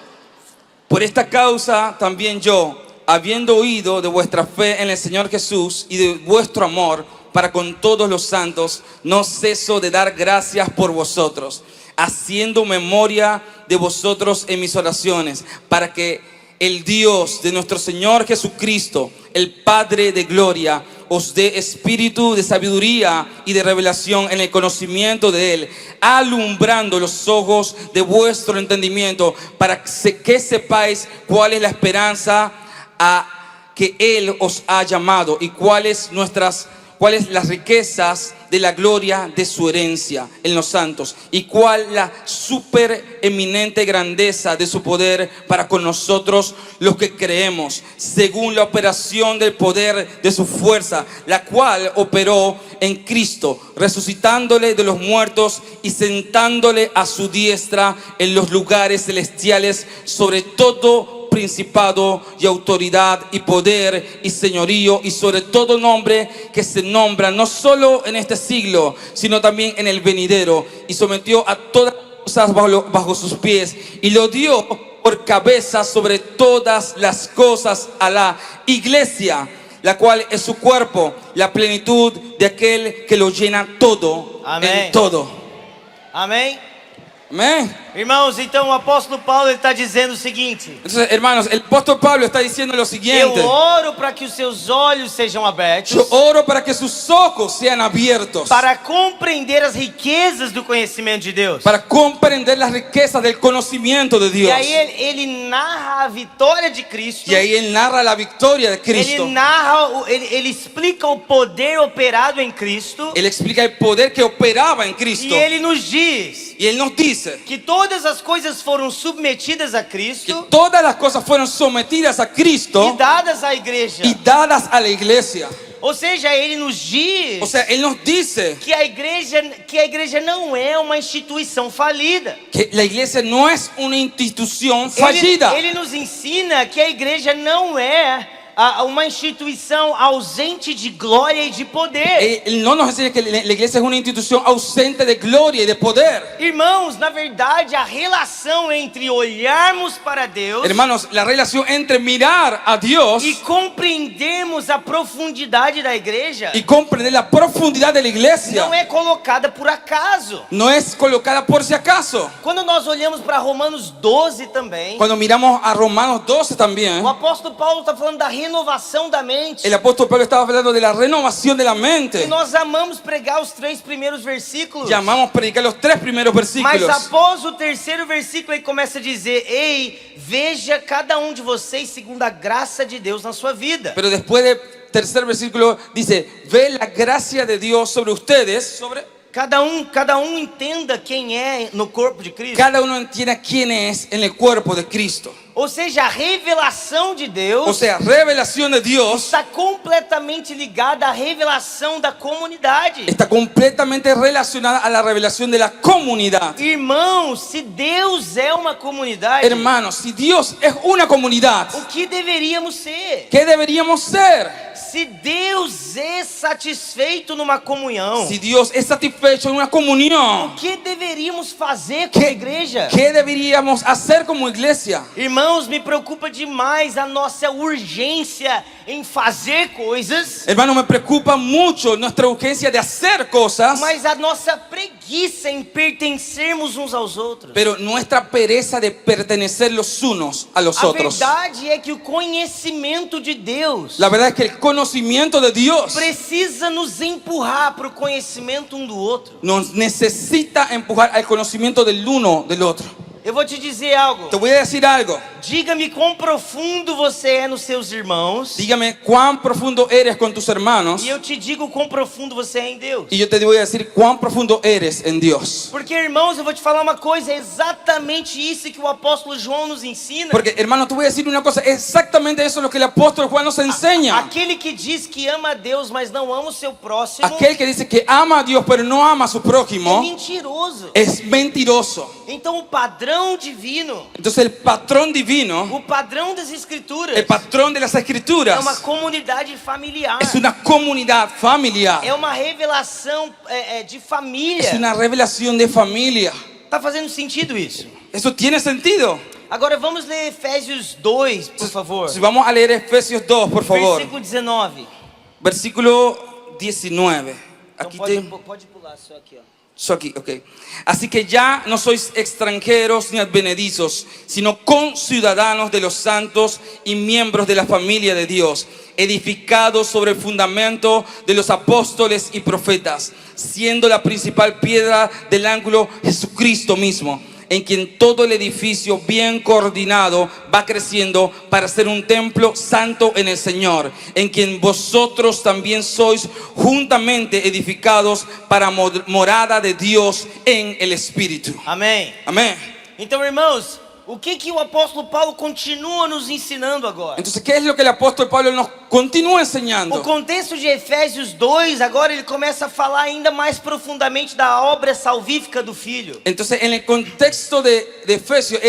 Speaker 2: Por esta causa también yo, habiendo oído de vuestra fe en el Señor Jesús y de vuestro amor para con todos los santos, no ceso de dar gracias por vosotros, haciendo memoria de vosotros en mis oraciones, para que el Dios de nuestro Señor Jesucristo, el Padre de gloria, os dé espíritu de sabiduría y de revelación en el conocimiento de Él, alumbrando los ojos de vuestro entendimiento, para que sepáis cuál es la esperanza a que Él os ha llamado y cuáles las riquezas de la gloria de su herencia en los santos y cuál la supereminente grandeza de su poder para con nosotros los que creemos, según la operación del poder de su fuerza, la cual operó en Cristo, resucitándole de los muertos y sentándole a su diestra en los lugares celestiales sobre todo principado y autoridad y poder y señorío y sobre todo nombre que se nombra no solo en este siglo sino también en el venidero, y sometió a todas las cosas bajo sus pies y lo dio por cabeza sobre todas las cosas a la iglesia, la cual es su cuerpo, la plenitud de aquel que lo llena todo.
Speaker 1: Amén.
Speaker 2: En todo.
Speaker 1: Amém?
Speaker 2: Amén.
Speaker 1: Irmãos, então o apóstolo Paulo está dizendo o seguinte:
Speaker 2: Entonces, hermanos, el apóstol Pablo está diciendo lo siguiente:
Speaker 1: eu oro para que os seus olhos sejam abertos,
Speaker 2: yo oro para que sus ojos sean abiertos,
Speaker 1: para compreender as riquezas do conhecimento de Deus.
Speaker 2: para comprender las riquezas del conocimiento de Dios.
Speaker 1: E aí ele narra a vitória de Cristo.
Speaker 2: Y ahí él narra la victoria de Cristo.
Speaker 1: Ele explica o poder operado em Cristo.
Speaker 2: Él explica el poder que operaba en Cristo.
Speaker 1: E ele nos diz
Speaker 2: Y él nos dice
Speaker 1: que todas as coisas foram submetidas a
Speaker 2: que
Speaker 1: Cristo
Speaker 2: todas las cosas fueron sometidas a
Speaker 1: e
Speaker 2: Cristo
Speaker 1: dadas à igreja.
Speaker 2: y dadas a la iglesia.
Speaker 1: Ou seja, ele nos diz
Speaker 2: O sea, él nos dice
Speaker 1: que a igreja não é uma instituição falida.
Speaker 2: que la iglesia no es una institución fallida.
Speaker 1: Ele nos ensina que a igreja não é uma instituição ausente de glória e de poder.
Speaker 2: Él no nos enseña que la iglesia es una institución ausente de gloria y de poder.
Speaker 1: Irmãos, na verdade, a relação entre olharmos para Deus
Speaker 2: Hermanos, la relación entre mirar a Dios
Speaker 1: e compreendermos a profundidade da igreja
Speaker 2: y comprender la profundidad de la iglesia
Speaker 1: não é colocada por acaso.
Speaker 2: no es colocada por si acaso.
Speaker 1: Quando nós olhamos para Romanos 12 também,
Speaker 2: Cuando miramos a Romanos 12 también,
Speaker 1: o apóstolo Paulo está falando da renovação da mente.
Speaker 2: el apóstol Pablo estaba hablando de la renovación de la
Speaker 1: E
Speaker 2: mente.
Speaker 1: nós amamos pregar os 3 primeiros versículos.
Speaker 2: Llamamos a predicar los 3 primeros
Speaker 1: Mas
Speaker 2: versículos.
Speaker 1: após o 3º versículo ele começa a dizer: ei, veja cada um de vocês segundo a graça de Deus na sua vida.
Speaker 2: Pero después del tercer versículo dice, ve la gracia de Dios sobre ustedes,
Speaker 1: Cada um entenda quem é no corpo de Cristo.
Speaker 2: cada uno entienda quién es en el cuerpo de Cristo.
Speaker 1: Ou seja, a revelação de Deus
Speaker 2: O sea, revelación de Dios
Speaker 1: está completamente ligada à revelação da comunidade.
Speaker 2: está completamente relacionada a la revelación de la comunidad.
Speaker 1: Irmãos, se Deus é uma comunidade,
Speaker 2: Hermanos, si Dios es una comunidad,
Speaker 1: o que deveríamos ser?
Speaker 2: ¿qué deberíamos ser?
Speaker 1: Se Deus é satisfeito numa comunhão,
Speaker 2: Si Dios es satisfecho en una comunión,
Speaker 1: o que deveríamos fazer como igreja?
Speaker 2: ¿qué deberíamos hacer como iglesia?
Speaker 1: Irmãos, me preocupa demais a nossa urgência em fazer coisas,
Speaker 2: Hermano, me preocupa mucho nuestra urgencia de hacer cosas,
Speaker 1: mas a nossa preguiça em pertencermos uns aos outros.
Speaker 2: pero nuestra pereza de pertenecer los unos a los
Speaker 1: A
Speaker 2: otros.
Speaker 1: verdade é que o conhecimento de Deus
Speaker 2: La verdad es que el conocimiento de Dios
Speaker 1: precisa nos empurrar para o conhecimento um do outro.
Speaker 2: nos necesita empujar al conocimiento del uno del otro.
Speaker 1: Eu vou te dizer algo.
Speaker 2: Te voy a decir algo.
Speaker 1: Diga-me quão profundo você é nos seus irmãos,
Speaker 2: Dígame cuán profundo eres con tus hermanos
Speaker 1: e eu te digo quão profundo você é em Deus.
Speaker 2: y yo te voy a decir cuán profundo eres en Dios.
Speaker 1: Porque, irmãos, eu vou te falar uma coisa, é exatamente isso que o apóstolo João nos ensina.
Speaker 2: Porque, hermano, te voy a decir una cosa, exactamente eso es lo que el apóstol Juan nos enseña.
Speaker 1: Aquele que diz que ama a Deus, mas não ama o seu próximo,
Speaker 2: Aquel que dice que ama a Dios pero no ama a su
Speaker 1: é
Speaker 2: prójimo
Speaker 1: mentiroso.
Speaker 2: es mentiroso.
Speaker 1: Então o padrão divino,
Speaker 2: Entonces el patrón divino,
Speaker 1: o padrão das escrituras,
Speaker 2: el patrón de las
Speaker 1: é
Speaker 2: escrituras,
Speaker 1: uma comunidade familiar.
Speaker 2: es una comunidad familiar.
Speaker 1: É uma revelação de família.
Speaker 2: Es una revelación de familia.
Speaker 1: Tá fazendo sentido isso?
Speaker 2: ¿Eso tiene sentido?
Speaker 1: Agora vamos ler Efésios 2, por favor.
Speaker 2: Si vamos a leer Efesios 2, por favor.
Speaker 1: Versículo 19.
Speaker 2: Versículo 19.
Speaker 1: Então
Speaker 2: Aquí
Speaker 1: pode pular só aqui, ó.
Speaker 2: Aquí, ok. Así que ya no sois extranjeros ni advenedizos, sino conciudadanos de los santos y miembros de la familia de Dios, edificados sobre el fundamento de los apóstoles y profetas, siendo la principal piedra del ángulo Jesucristo mismo, en quien todo el edificio bien coordinado va creciendo para ser un templo santo en el Señor, en quien vosotros también sois juntamente edificados para morada de Dios en el Espíritu.
Speaker 1: Amém.
Speaker 2: Amén.
Speaker 1: Então, irmãos, o que o apóstolo Paulo continua nos ensinando agora?
Speaker 2: Entonces, ¿qué es lo que el apóstol Pablo nos continúa enseñando?
Speaker 1: O contexto de Efésios 2, agora ele começa a falar ainda mais profundamente da obra salvífica do Filho.
Speaker 2: Entonces, en el contexto de Efesios,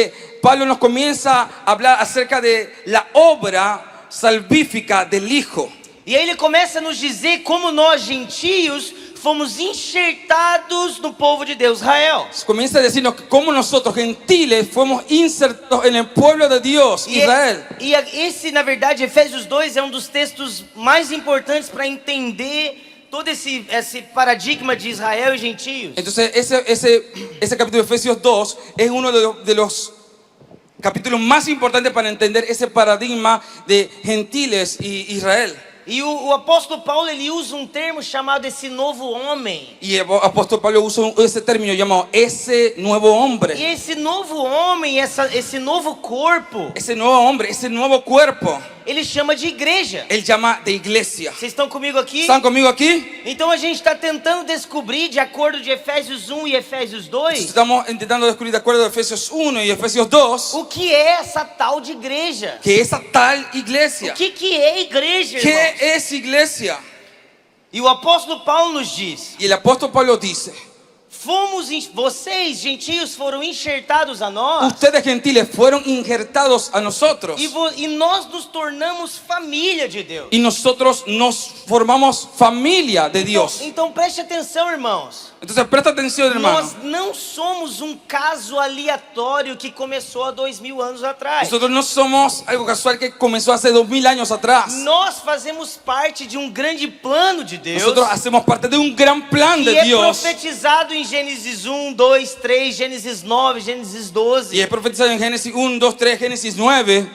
Speaker 2: Pablo nos comienza a hablar acerca de la obra salvífica del Hijo.
Speaker 1: E aí ele começa a nos dizer como nós, gentios, fomos enxertados no povo de Deus, Israel.
Speaker 2: Comienza a decirnos cómo nosotros, gentiles, fuimos insertos en el pueblo de Dios, Israel.
Speaker 1: Esse, na verdade, Efésios 2 é um dos textos mais importantes para entender todo esse paradigma de Israel e gentios.
Speaker 2: Entonces, ese capítulo de Efesios 2 es uno de los capítulos más importantes para entender ese paradigma de gentiles y Israel.
Speaker 1: E o apóstolo Paulo, ele usa um termo chamado esse novo homem.
Speaker 2: Y el apóstol Pablo usa ese término llamado ese nuevo hombre.
Speaker 1: E esse novo homem, esse novo corpo,
Speaker 2: Ese nuevo hombre, ese nuevo cuerpo,
Speaker 1: ele chama de igreja.
Speaker 2: él llama de iglesia.
Speaker 1: Vocês estão comigo aqui?
Speaker 2: ¿Están conmigo aquí?
Speaker 1: Então a gente está tentando descobrir, de acordo de Efésios 1 e Efésios 2,
Speaker 2: Estamos intentando descubrir de acuerdo a Efesios 1 y Efesios 2
Speaker 1: o que é essa tal de igreja.
Speaker 2: que esa tal iglesia.
Speaker 1: O que é igreja, irmão?
Speaker 2: ¿Qué es iglesia?
Speaker 1: E o apóstolo Paulo nos diz:
Speaker 2: Y el apóstol Pablo dice,
Speaker 1: fomos vocês, gentios, foram enxertados a nós.
Speaker 2: Ustedes gentiles fueron injertados a nosotros.
Speaker 1: E nós nos tornamos família de Deus.
Speaker 2: Y nosotros nos formamos familia de Dios.
Speaker 1: Então preste atenção, irmãos.
Speaker 2: Entonces presta atención, hermano.
Speaker 1: Nós não somos um caso aleatório que começou há 2000 anos atrás.
Speaker 2: Nosotros no somos algo casual que comenzó hace 2000 años atrás.
Speaker 1: Nós fazemos parte de um grande plano de Deus.
Speaker 2: Nosotros hacemos parte de un gran plan
Speaker 1: Que
Speaker 2: de
Speaker 1: é
Speaker 2: Dios.
Speaker 1: profetizado em Gênesis 1, 2, 3, Gênesis 9, Gênesis 12.
Speaker 2: Y es profetizado en Génesis 1, 2, 3, Génesis 9,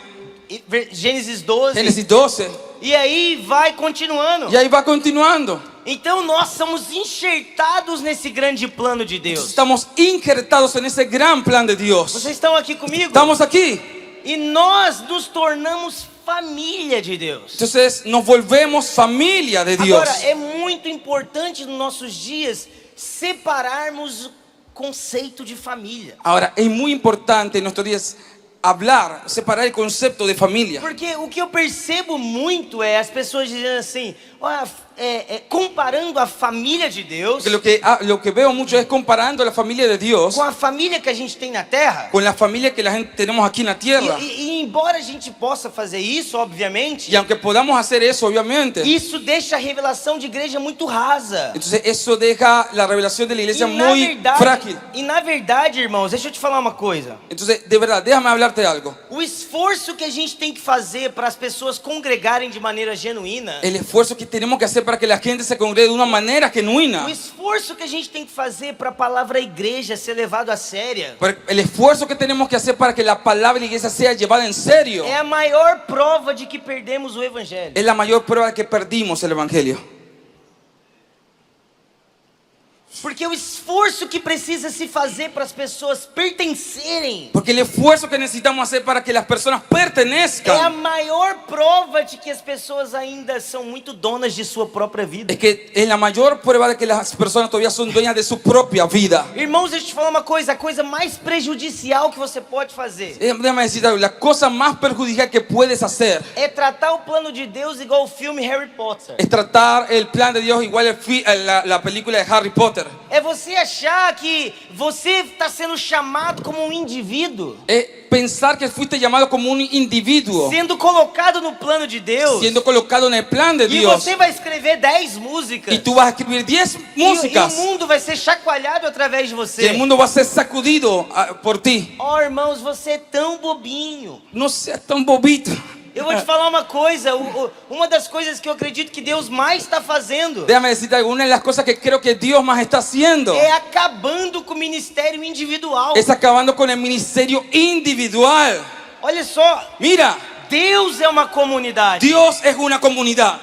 Speaker 1: Gênesis 12.
Speaker 2: Génesis 12.
Speaker 1: E aí vai continuando.
Speaker 2: Y ahí va continuando.
Speaker 1: Então nós somos enxertados nesse grande plano de Deus.
Speaker 2: Estamos injertados en ese gran plan de Dios.
Speaker 1: Vocês estão aqui comigo?
Speaker 2: Estamos aquí.
Speaker 1: E nós nos tornamos família de Deus.
Speaker 2: Entonces nos volvemos familia de Dios.
Speaker 1: Agora, é muito importante nos nossos dias separarmos o conceito de família.
Speaker 2: Ahora, es muy importante en nuestros días hablar, separar el concepto de familia.
Speaker 1: Porque o que eu percebo muito é as pessoas dizendo assim, comparando a família de Deus
Speaker 2: Porque lo que veo mucho es comparando la familia de Dios
Speaker 1: com a família que a gente tem na terra.
Speaker 2: con la familia que la gente tenemos aquí en la tierra.
Speaker 1: E embora a gente possa fazer isso, obviamente,
Speaker 2: Y aunque podamos hacer eso, obviamente,
Speaker 1: isso deixa a revelação de igreja muito rasa.
Speaker 2: entonces eso deja la revelación de la iglesia muy frágil.
Speaker 1: E na verdade, irmãos, deixa eu te falar uma coisa.
Speaker 2: Entonces, de verdad, déjame hablarte de algo.
Speaker 1: O esforço que a gente tem que fazer para as pessoas congregarem de maneira genuína,
Speaker 2: El esfuerzo que tenemos que hacer para que la gente se congregue de una manera genuina,
Speaker 1: o esforço que a gente tem que fazer para a palavra igreja ser levado a séria,
Speaker 2: el esfuerzo que tenemos que hacer para que la palabra de la iglesia sea llevada en serio,
Speaker 1: é a maior prova de que perdemos o evangelho.
Speaker 2: es la mayor prueba de que perdimos el evangelio.
Speaker 1: Porque o esforço que precisa se fazer para as pessoas pertencerem
Speaker 2: Porque el esfuerzo que necesitamos hacer para que las personas
Speaker 1: é a
Speaker 2: pertenezcan
Speaker 1: maior prova de que as pessoas ainda são muito donas de sua própria vida.
Speaker 2: es que es la mayor prueba de que las personas todavía son dueñas de su propia vida.
Speaker 1: Irmãos, deixa eu te falar uma coisa, a coisa mais prejudicial que você pode fazer
Speaker 2: Déjame decirte algo, la cosa más perjudicial que puedes hacer
Speaker 1: é tratar o plano de Deus igual o filme Harry Potter.
Speaker 2: es tratar el plan de Dios igual la película de Harry Potter.
Speaker 1: É você achar que você está sendo chamado como um indivíduo,
Speaker 2: Es pensar que fuiste llamado como un individuo,
Speaker 1: sendo colocado no plano de Deus,
Speaker 2: siendo colocado en el plan de
Speaker 1: e
Speaker 2: Dios.
Speaker 1: você vai escrever 10 músicas,
Speaker 2: Y tú vas a escribir 10
Speaker 1: e o
Speaker 2: músicas
Speaker 1: mundo vai ser chacoalhado através de
Speaker 2: y
Speaker 1: você.
Speaker 2: el mundo va a ser sacudido por ti.
Speaker 1: Oh, irmãos, você é tão bobinho.
Speaker 2: No seas tan bobito.
Speaker 1: Eu vou te falar uma coisa, uma das coisas que eu acredito que Deus mais está fazendo
Speaker 2: Déjame decirte algo, una de las cosas que creo que Dios más está haciendo
Speaker 1: é acabando com o ministério individual.
Speaker 2: es acabando con el ministerio individual.
Speaker 1: Olha só,
Speaker 2: Mira,
Speaker 1: Deus é uma comunidade.
Speaker 2: Dios es una comunidad.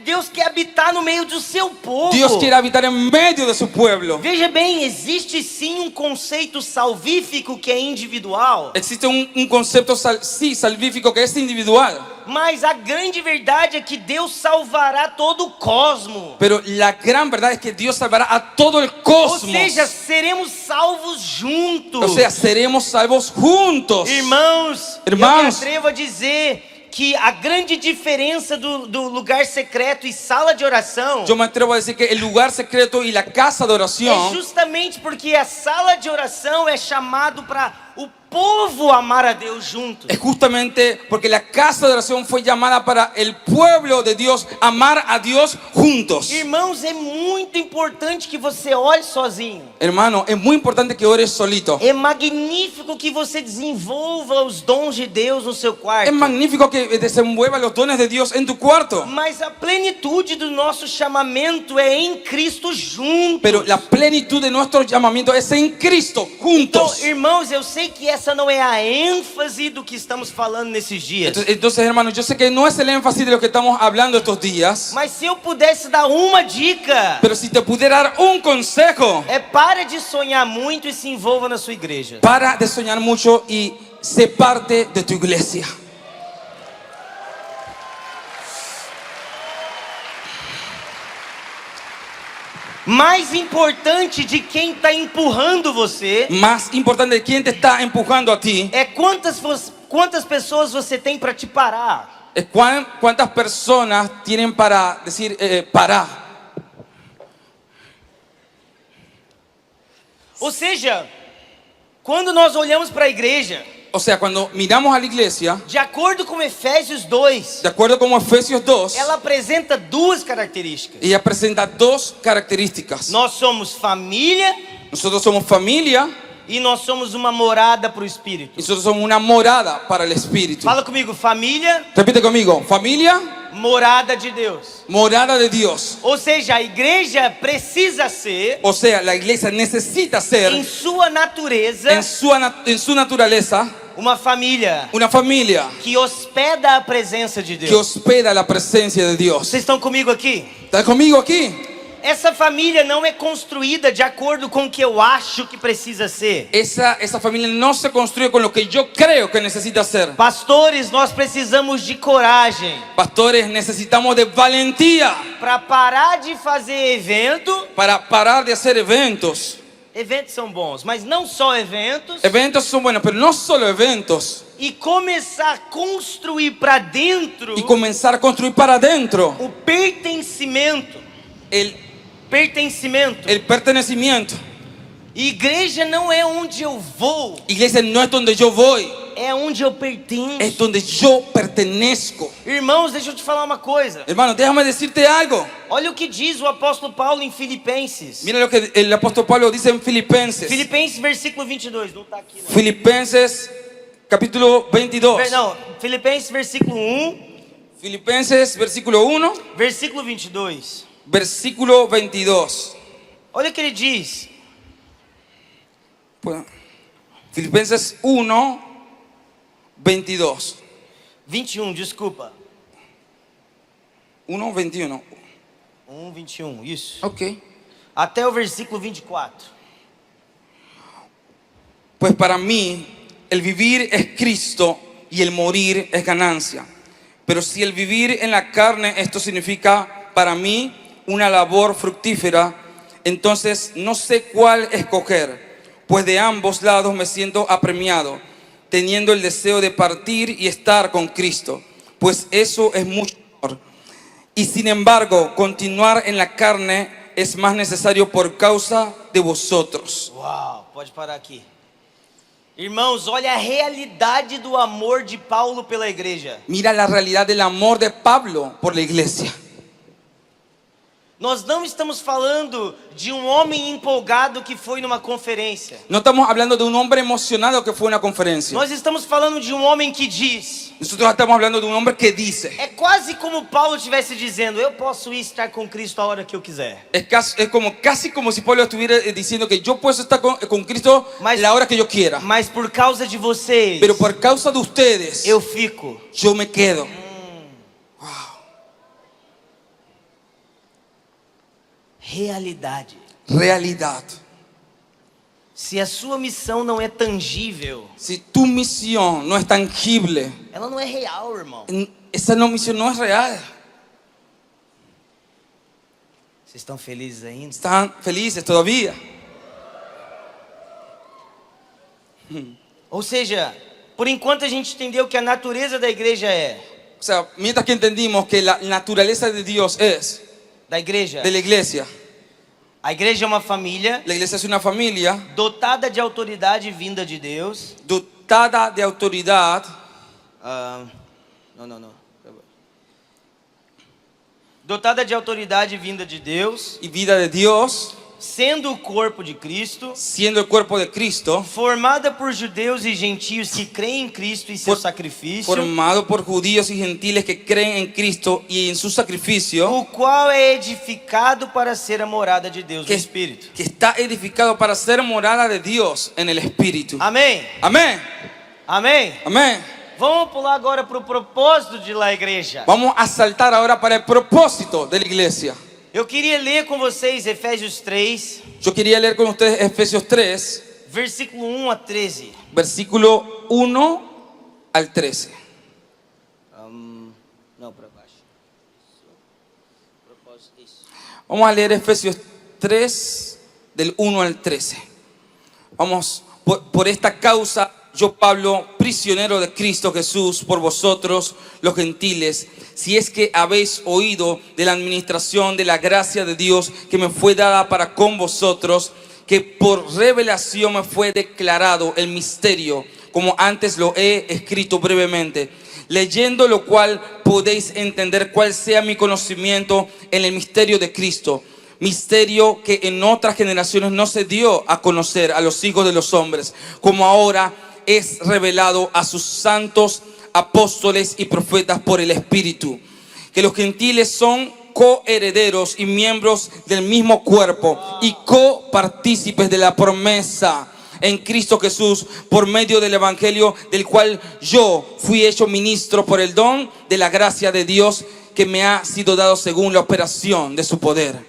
Speaker 1: Deus quer habitar no meio do seu povo.
Speaker 2: Dios quiere habitar en medio de su pueblo.
Speaker 1: Veja bem, existe sim um conceito salvífico que é individual,
Speaker 2: Existe un concepto salvífico que es individual.
Speaker 1: mas a grande verdade é que Deus salvará todo o cosmo.
Speaker 2: Pero la gran verdad es que Dios salvará a todo el
Speaker 1: Ou
Speaker 2: cosmos.
Speaker 1: seja, seremos salvos juntos.
Speaker 2: O sea, seremos salvos juntos.
Speaker 1: Irmãos,
Speaker 2: Irmãos.
Speaker 1: eu me atrevo a dizer que a grande diferença do lugar secreto e sala de oração
Speaker 2: Yo me atrevo a decir que el lugar secreto y la casa de
Speaker 1: é
Speaker 2: oración
Speaker 1: justamente porque a sala de oração é chamado para o povo amar a Deus juntos.
Speaker 2: es justamente porque la casa de oración fue llamada para el pueblo de Dios amar a Dios juntos.
Speaker 1: Irmãos, é muito importante que você ore sozinho.
Speaker 2: Hermano, es muy importante que ores solito.
Speaker 1: É magnífico que você desenvolva os dons de Deus no seu quarto.
Speaker 2: Es magnífico que desenvuelva los dones de Dios en tu cuarto.
Speaker 1: Mas a plenitude do nosso chamamento é em Cristo juntos.
Speaker 2: Pero la plenitud de nuestro llamamiento es en Cristo
Speaker 1: Então,
Speaker 2: juntos.
Speaker 1: irmãos, eu sei que essa não é a ênfase do que estamos falando nesses dias.
Speaker 2: Entonces, hermano, yo sé que no es el énfasis de lo que estamos hablando estos días.
Speaker 1: Mas se eu pudesse dar uma dica,
Speaker 2: Pero si te pudiera dar un consejo,
Speaker 1: é pare de sonhar muito e se envolva na sua igreja.
Speaker 2: para de soñar mucho y sé parte de tu iglesia.
Speaker 1: Mais importante de quem está empurrando você
Speaker 2: Más importante de quién te está empujando a ti
Speaker 1: é quantas pessoas você tem para te parar.
Speaker 2: es cuántas personas tienen para decir parar.
Speaker 1: Ou seja, quando nós olhamos para a igreja,
Speaker 2: O sea, cuando miramos a la iglesia,
Speaker 1: de acordo com Efésios 2,
Speaker 2: de acuerdo con Efesios 2,
Speaker 1: ela apresenta duas características.
Speaker 2: ella presenta dos características.
Speaker 1: Nós somos família
Speaker 2: Nosotros somos familia
Speaker 1: e nós somos uma morada para o
Speaker 2: y
Speaker 1: Espírito.
Speaker 2: nosotros somos una morada para el Espíritu.
Speaker 1: Fala comigo, família,
Speaker 2: Repite conmigo, familia,
Speaker 1: morada de Deus.
Speaker 2: morada de Dios.
Speaker 1: Ou seja, a igreja precisa ser,
Speaker 2: O sea, la iglesia necesita ser
Speaker 1: em sua natureza,
Speaker 2: en su naturaleza
Speaker 1: uma família
Speaker 2: una familia
Speaker 1: que hospeda a presença de
Speaker 2: que
Speaker 1: Deus.
Speaker 2: hospeda la presencia de Dios.
Speaker 1: Vocês estão comigo aqui?
Speaker 2: ¿Estás conmigo aquí?
Speaker 1: Essa família não é construída de acordo com o que eu acho que precisa ser.
Speaker 2: Esa familia no se construye con lo que yo creo que necesita ser.
Speaker 1: Pastores, nós precisamos de coragem
Speaker 2: Pastores, necesitamos de valentía
Speaker 1: para parar de fazer evento.
Speaker 2: para parar de hacer eventos.
Speaker 1: Eventos são bons, mas não só eventos.
Speaker 2: Eventos son buenos, pero no solo eventos.
Speaker 1: E começar a construir para dentro
Speaker 2: Y comenzar a construir para adentro
Speaker 1: o pertencimento.
Speaker 2: el pertenecimiento.
Speaker 1: Igreja não é onde eu vou,
Speaker 2: Iglesia no es donde yo voy,
Speaker 1: é onde eu pertenço.
Speaker 2: es donde yo pertenezco.
Speaker 1: Irmãos, deixa eu te falar uma coisa.
Speaker 2: Hermano, déjame decirte algo.
Speaker 1: Olha o que diz o apóstolo Paulo em Filipenses.
Speaker 2: Mira lo que el apóstol Pablo dice en Filipenses.
Speaker 1: Filipenses, versículo 22. Não está aqui, não.
Speaker 2: Filipenses capítulo 22.
Speaker 1: Não, Filipenses, versículo 1,
Speaker 2: Filipenses versículo 1,
Speaker 1: versículo 22.
Speaker 2: versículo 22.
Speaker 1: Olha o que ele diz.
Speaker 2: Bueno, Filipenses 1, 22.
Speaker 1: 21, desculpa.
Speaker 2: 1, 21.
Speaker 1: 1, 21, isso.
Speaker 2: Ok.
Speaker 1: Até o versículo 24.
Speaker 2: Pues para mí el vivir es Cristo y el morir es ganancia. Pero si el vivir en la carne, esto significa para mí una labor fructífera, entonces no sé cuál escoger, pues de ambos lados me siento apremiado, teniendo el deseo de partir y estar con Cristo, pues eso es mucho mejor. Y sin embargo, continuar en la carne es más necesario por causa de vosotros.
Speaker 1: Uau, pode parar aqui. Irmãos, olha a realidade do amor de Paulo pela igreja.
Speaker 2: Mira la realidad del amor de Pablo por la iglesia.
Speaker 1: Nós não estamos falando de um homem empolgado que foi numa conferência.
Speaker 2: No estamos hablando de un hombre emocionado que fue a una conferencia.
Speaker 1: Nós estamos falando de um homem que diz.
Speaker 2: Nosotros estamos hablando de un hombre que dice.
Speaker 1: É quase como Paulo estivesse dizendo: eu posso ir estar com Cristo a hora que eu quiser.
Speaker 2: Es casi como si Pablo estuviera diciendo que yo puedo estar con Cristo la hora que yo quiera.
Speaker 1: Mas por causa de vocês,
Speaker 2: Pero por causa de ustedes,
Speaker 1: eu fico.
Speaker 2: yo me quedo.
Speaker 1: Realidade.
Speaker 2: Realidad.
Speaker 1: Se a sua missão não é tangível,
Speaker 2: Si tu misión no es tangible,
Speaker 1: ela não é real, irmão.
Speaker 2: esa misión no es real.
Speaker 1: Vocês estão felizes ainda?
Speaker 2: Están felices todavía.
Speaker 1: Ou seja, por enquanto a gente entendeu que a natureza da igreja é
Speaker 2: O sea, mientras que entendimos que la naturaleza de Dios es
Speaker 1: da igreja.
Speaker 2: de la iglesia.
Speaker 1: A igreja é uma família
Speaker 2: La iglesia es una familia
Speaker 1: dotada de autoridade vinda de Deus.
Speaker 2: dotada de autoridad.
Speaker 1: Não. Dotada de autoridade vinda de Deus,
Speaker 2: Y vida de Dios,
Speaker 1: sendo o corpo de Cristo,
Speaker 2: siendo el cuerpo de Cristo,
Speaker 1: formada por judeus e gentios que creem em Cristo e seu sacrifício,
Speaker 2: formado por judíos y gentiles que creen en Cristo y en su sacrificio,
Speaker 1: o qual é edificado para ser a morada de Deus no Espírito.
Speaker 2: que está edificado para ser morada de Dios en el Espíritu.
Speaker 1: Amém?
Speaker 2: Amén.
Speaker 1: Amém?
Speaker 2: Amén.
Speaker 1: Vamos pular agora para o propósito de la igreja.
Speaker 2: Vamos a saltar ahora para el propósito de la iglesia.
Speaker 1: Eu queria ler com vocês Efésios 3,
Speaker 2: Yo quería leer con ustedes Efesios 3,
Speaker 1: versículo 1 a 13.
Speaker 2: versículo 1 al 13.
Speaker 1: Não, para baixo. Propósito, isso.
Speaker 2: Vamos a leer Efesios 3, del 1 al 13. Vamos, por esta causa, yo Pablo, prisionero de Cristo Jesús, por vosotros los gentiles, si es que habéis oído de la administración de la gracia de Dios que me fue dada para con vosotros, que por revelación me fue declarado el misterio, como antes lo he escrito brevemente, leyendo lo cual podéis entender cuál sea mi conocimiento en el misterio de Cristo, misterio que en otras generaciones no se dio a conocer a los hijos de los hombres, como ahora es revelado a sus santos apóstoles y profetas por el Espíritu, que los gentiles son coherederos y miembros del mismo cuerpo y copartícipes de la promesa en Cristo Jesús, por medio del Evangelio, del cual yo fui hecho ministro por el don de la gracia de Dios que me ha sido dado según la operación de su poder.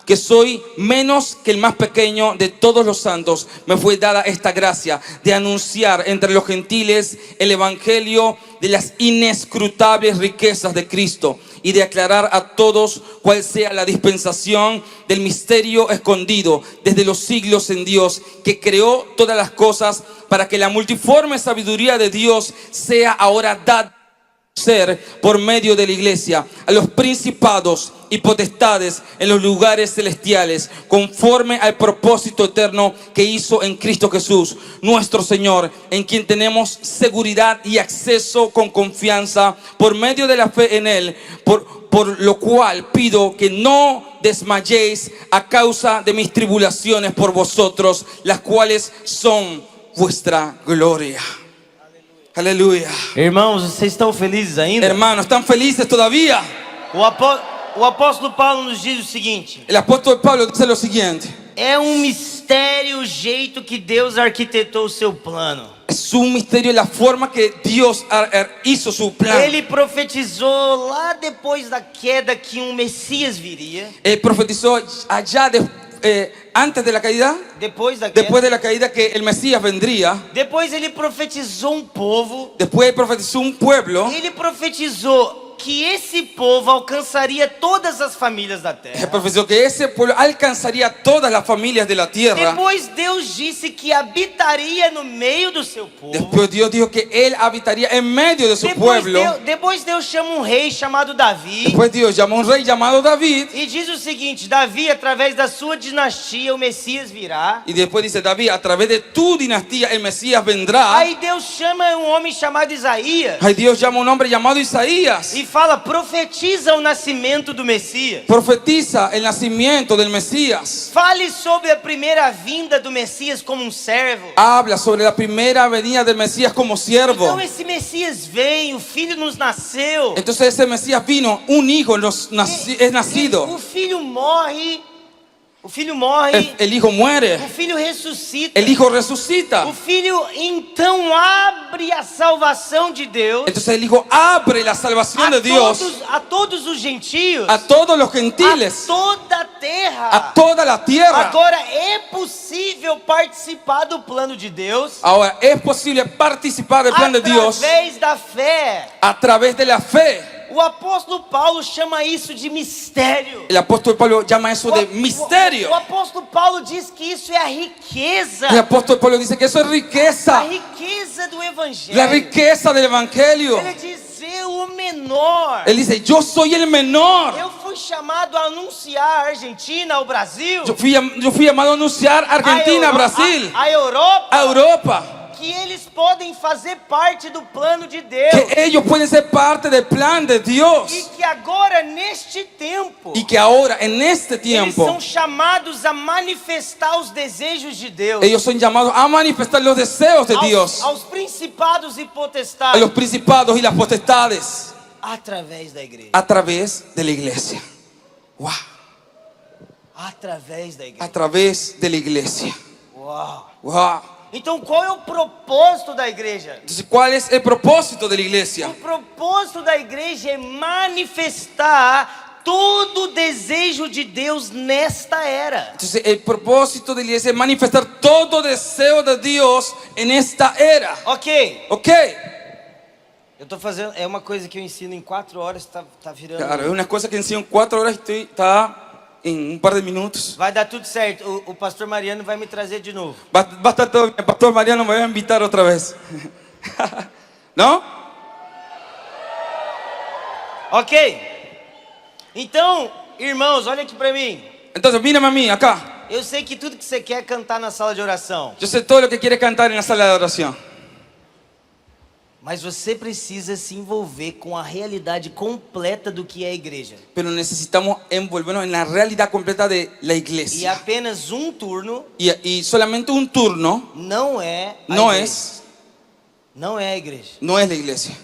Speaker 2: Que soy menos que el más pequeño de todos los santos, me fue dada esta gracia de anunciar entre los gentiles el evangelio de las inescrutables riquezas de Cristo y de aclarar a todos cuál sea la dispensación del misterio escondido desde los siglos en Dios, que creó todas las cosas, para que la multiforme sabiduría de Dios sea ahora dada ser por medio de la iglesia a los principados y potestades en los lugares celestiales, conforme al propósito eterno que hizo en Cristo Jesús nuestro Señor, en quien tenemos seguridad y acceso con confianza por medio de la fe en Él, por lo cual pido que no desmayéis a causa de mis tribulaciones por vosotros, las cuales son vuestra gloria. Aleluya.
Speaker 1: Irmãos, vocês estão felizes ainda?
Speaker 2: Hermanos, ¿están felices todavía?
Speaker 1: O apóstolo Paulo nos diz o seguinte:
Speaker 2: El apóstol Pablo dice lo siguiente:
Speaker 1: é um mistério o jeito que Deus arquitetou o seu plano.
Speaker 2: es un misterio la forma que Dios hizo su plan.
Speaker 1: Ele profetizou lá depois da queda que um Messias viria.
Speaker 2: Él profetizó allá antes de la caída,
Speaker 1: Depois da queda.
Speaker 2: después de la caída, que el Mesías vendría.
Speaker 1: Depois ele profetizou um povo.
Speaker 2: Después él profetizó un pueblo.
Speaker 1: Ele profetizou que esse povo alcançaria todas as famílias da
Speaker 2: Él
Speaker 1: terra.
Speaker 2: profetizó que ese pueblo alcanzaría todas las familias de la tierra.
Speaker 1: Depois Deus disse que habitaria no meio do seu povo.
Speaker 2: Después Dios dijo que Él habitaría en medio de su pueblo.
Speaker 1: Depois Deus chama um rei chamado Davi.
Speaker 2: Después Dios llamó a un rey llamado David.
Speaker 1: E diz o seguinte: Davi, através da sua dinastia, o Messias virá.
Speaker 2: Y después dice David, a través de tu dinastía el Mesías vendrá.
Speaker 1: Aí Deus chama um homem chamado Isaías.
Speaker 2: Ay, Dios llama a un hombre llamado Isaías.
Speaker 1: E fala, profetiza o nascimento do Messias.
Speaker 2: Profetiza el nacimiento del Mesías.
Speaker 1: Fale sobre a primeira vinda do Messias como um servo.
Speaker 2: Habla sobre la primera venida del Mesías como siervo.
Speaker 1: Então esse Messias vem, o filho nos nasceu.
Speaker 2: Entonces ese Mesías vino, un hijo es nacido.
Speaker 1: O filho morre. O filho morre.
Speaker 2: El hijo muere.
Speaker 1: O filho ressuscita.
Speaker 2: El hijo resucita.
Speaker 1: O filho então abre a salvação de Deus.
Speaker 2: Entonces el hijo abre la salvación de Dios
Speaker 1: A todos os gentios.
Speaker 2: a todos los
Speaker 1: A
Speaker 2: gentiles,
Speaker 1: toda a terra.
Speaker 2: a toda la tierra.
Speaker 1: Agora é possível participar do plano de Deus
Speaker 2: Ahora es posible participar del plan de Dios
Speaker 1: através da fé.
Speaker 2: a través de la fe.
Speaker 1: O apóstolo Paulo chama isso de mistério.
Speaker 2: El apóstol Pablo llama eso de misterio.
Speaker 1: O apóstolo Paulo diz que isso é a riqueza.
Speaker 2: El apóstol Pablo dice que eso es
Speaker 1: A
Speaker 2: riqueza,
Speaker 1: riqueza do evangelho.
Speaker 2: la riqueza del evangelio.
Speaker 1: Ele diz: eu o menor.
Speaker 2: Él dice, yo soy el menor.
Speaker 1: Eu fui chamado a anunciar a Argentina, ao Brasil,
Speaker 2: Yo fui llamado a anunciar Argentina, Brasil,
Speaker 1: a Europa,
Speaker 2: a Europa,
Speaker 1: que eles podem fazer parte do plano de Deus.
Speaker 2: que ellos pueden ser parte del plan de
Speaker 1: E
Speaker 2: Dios,
Speaker 1: que agora, neste tempo,
Speaker 2: y que ahora en este
Speaker 1: eles
Speaker 2: tiempo
Speaker 1: são chamados a manifestar os desejos de Deus.
Speaker 2: ellos son llamados a manifestar los deseos de Dios
Speaker 1: Aos principados e
Speaker 2: a
Speaker 1: potestades,
Speaker 2: los principados y las potestades
Speaker 1: através da igreja.
Speaker 2: a través de la iglesia. Wow.
Speaker 1: Através da igreja.
Speaker 2: A través de la iglesia.
Speaker 1: Uau.
Speaker 2: Wow.
Speaker 1: Então, qual é o propósito da igreja?
Speaker 2: Entonces, ¿cuál es el propósito de la iglesia?
Speaker 1: O propósito da igreja é manifestar todo o desejo de Deus nesta era.
Speaker 2: Entonces, el propósito de la iglesia es manifestar todo deseo de Dios en esta era.
Speaker 1: Ok,
Speaker 2: ¿Ok?
Speaker 1: eu tô fazendo, é uma coisa que eu ensino em 4 horas, tá virando.
Speaker 2: Claro, es una cosa que enseño en 4 horas y está en un par de minutos.
Speaker 1: Vai dar tudo certo. O pastor Mariano vai me trazer de novo.
Speaker 2: Va a estar todo bien. El pastor Mariano me va a invitar otra vez. ¿No?
Speaker 1: Ok. Então, irmãos, olha aqui para mim.
Speaker 2: Entonces, mírame a mí acá.
Speaker 1: Eu sei que tudo que você quer é cantar na sala de oração.
Speaker 2: Yo sé todo lo que quieres cantar en la sala de oración.
Speaker 1: Mas você precisa se envolver com a realidade completa do que é a igreja.
Speaker 2: Pero necesitamos envolvernos en la realidad completa de la
Speaker 1: E
Speaker 2: iglesia.
Speaker 1: apenas um turno
Speaker 2: Y solamente un turno
Speaker 1: não é a
Speaker 2: no
Speaker 1: igreja.
Speaker 2: es,
Speaker 1: Não é a igreja.
Speaker 2: no es la iglesia.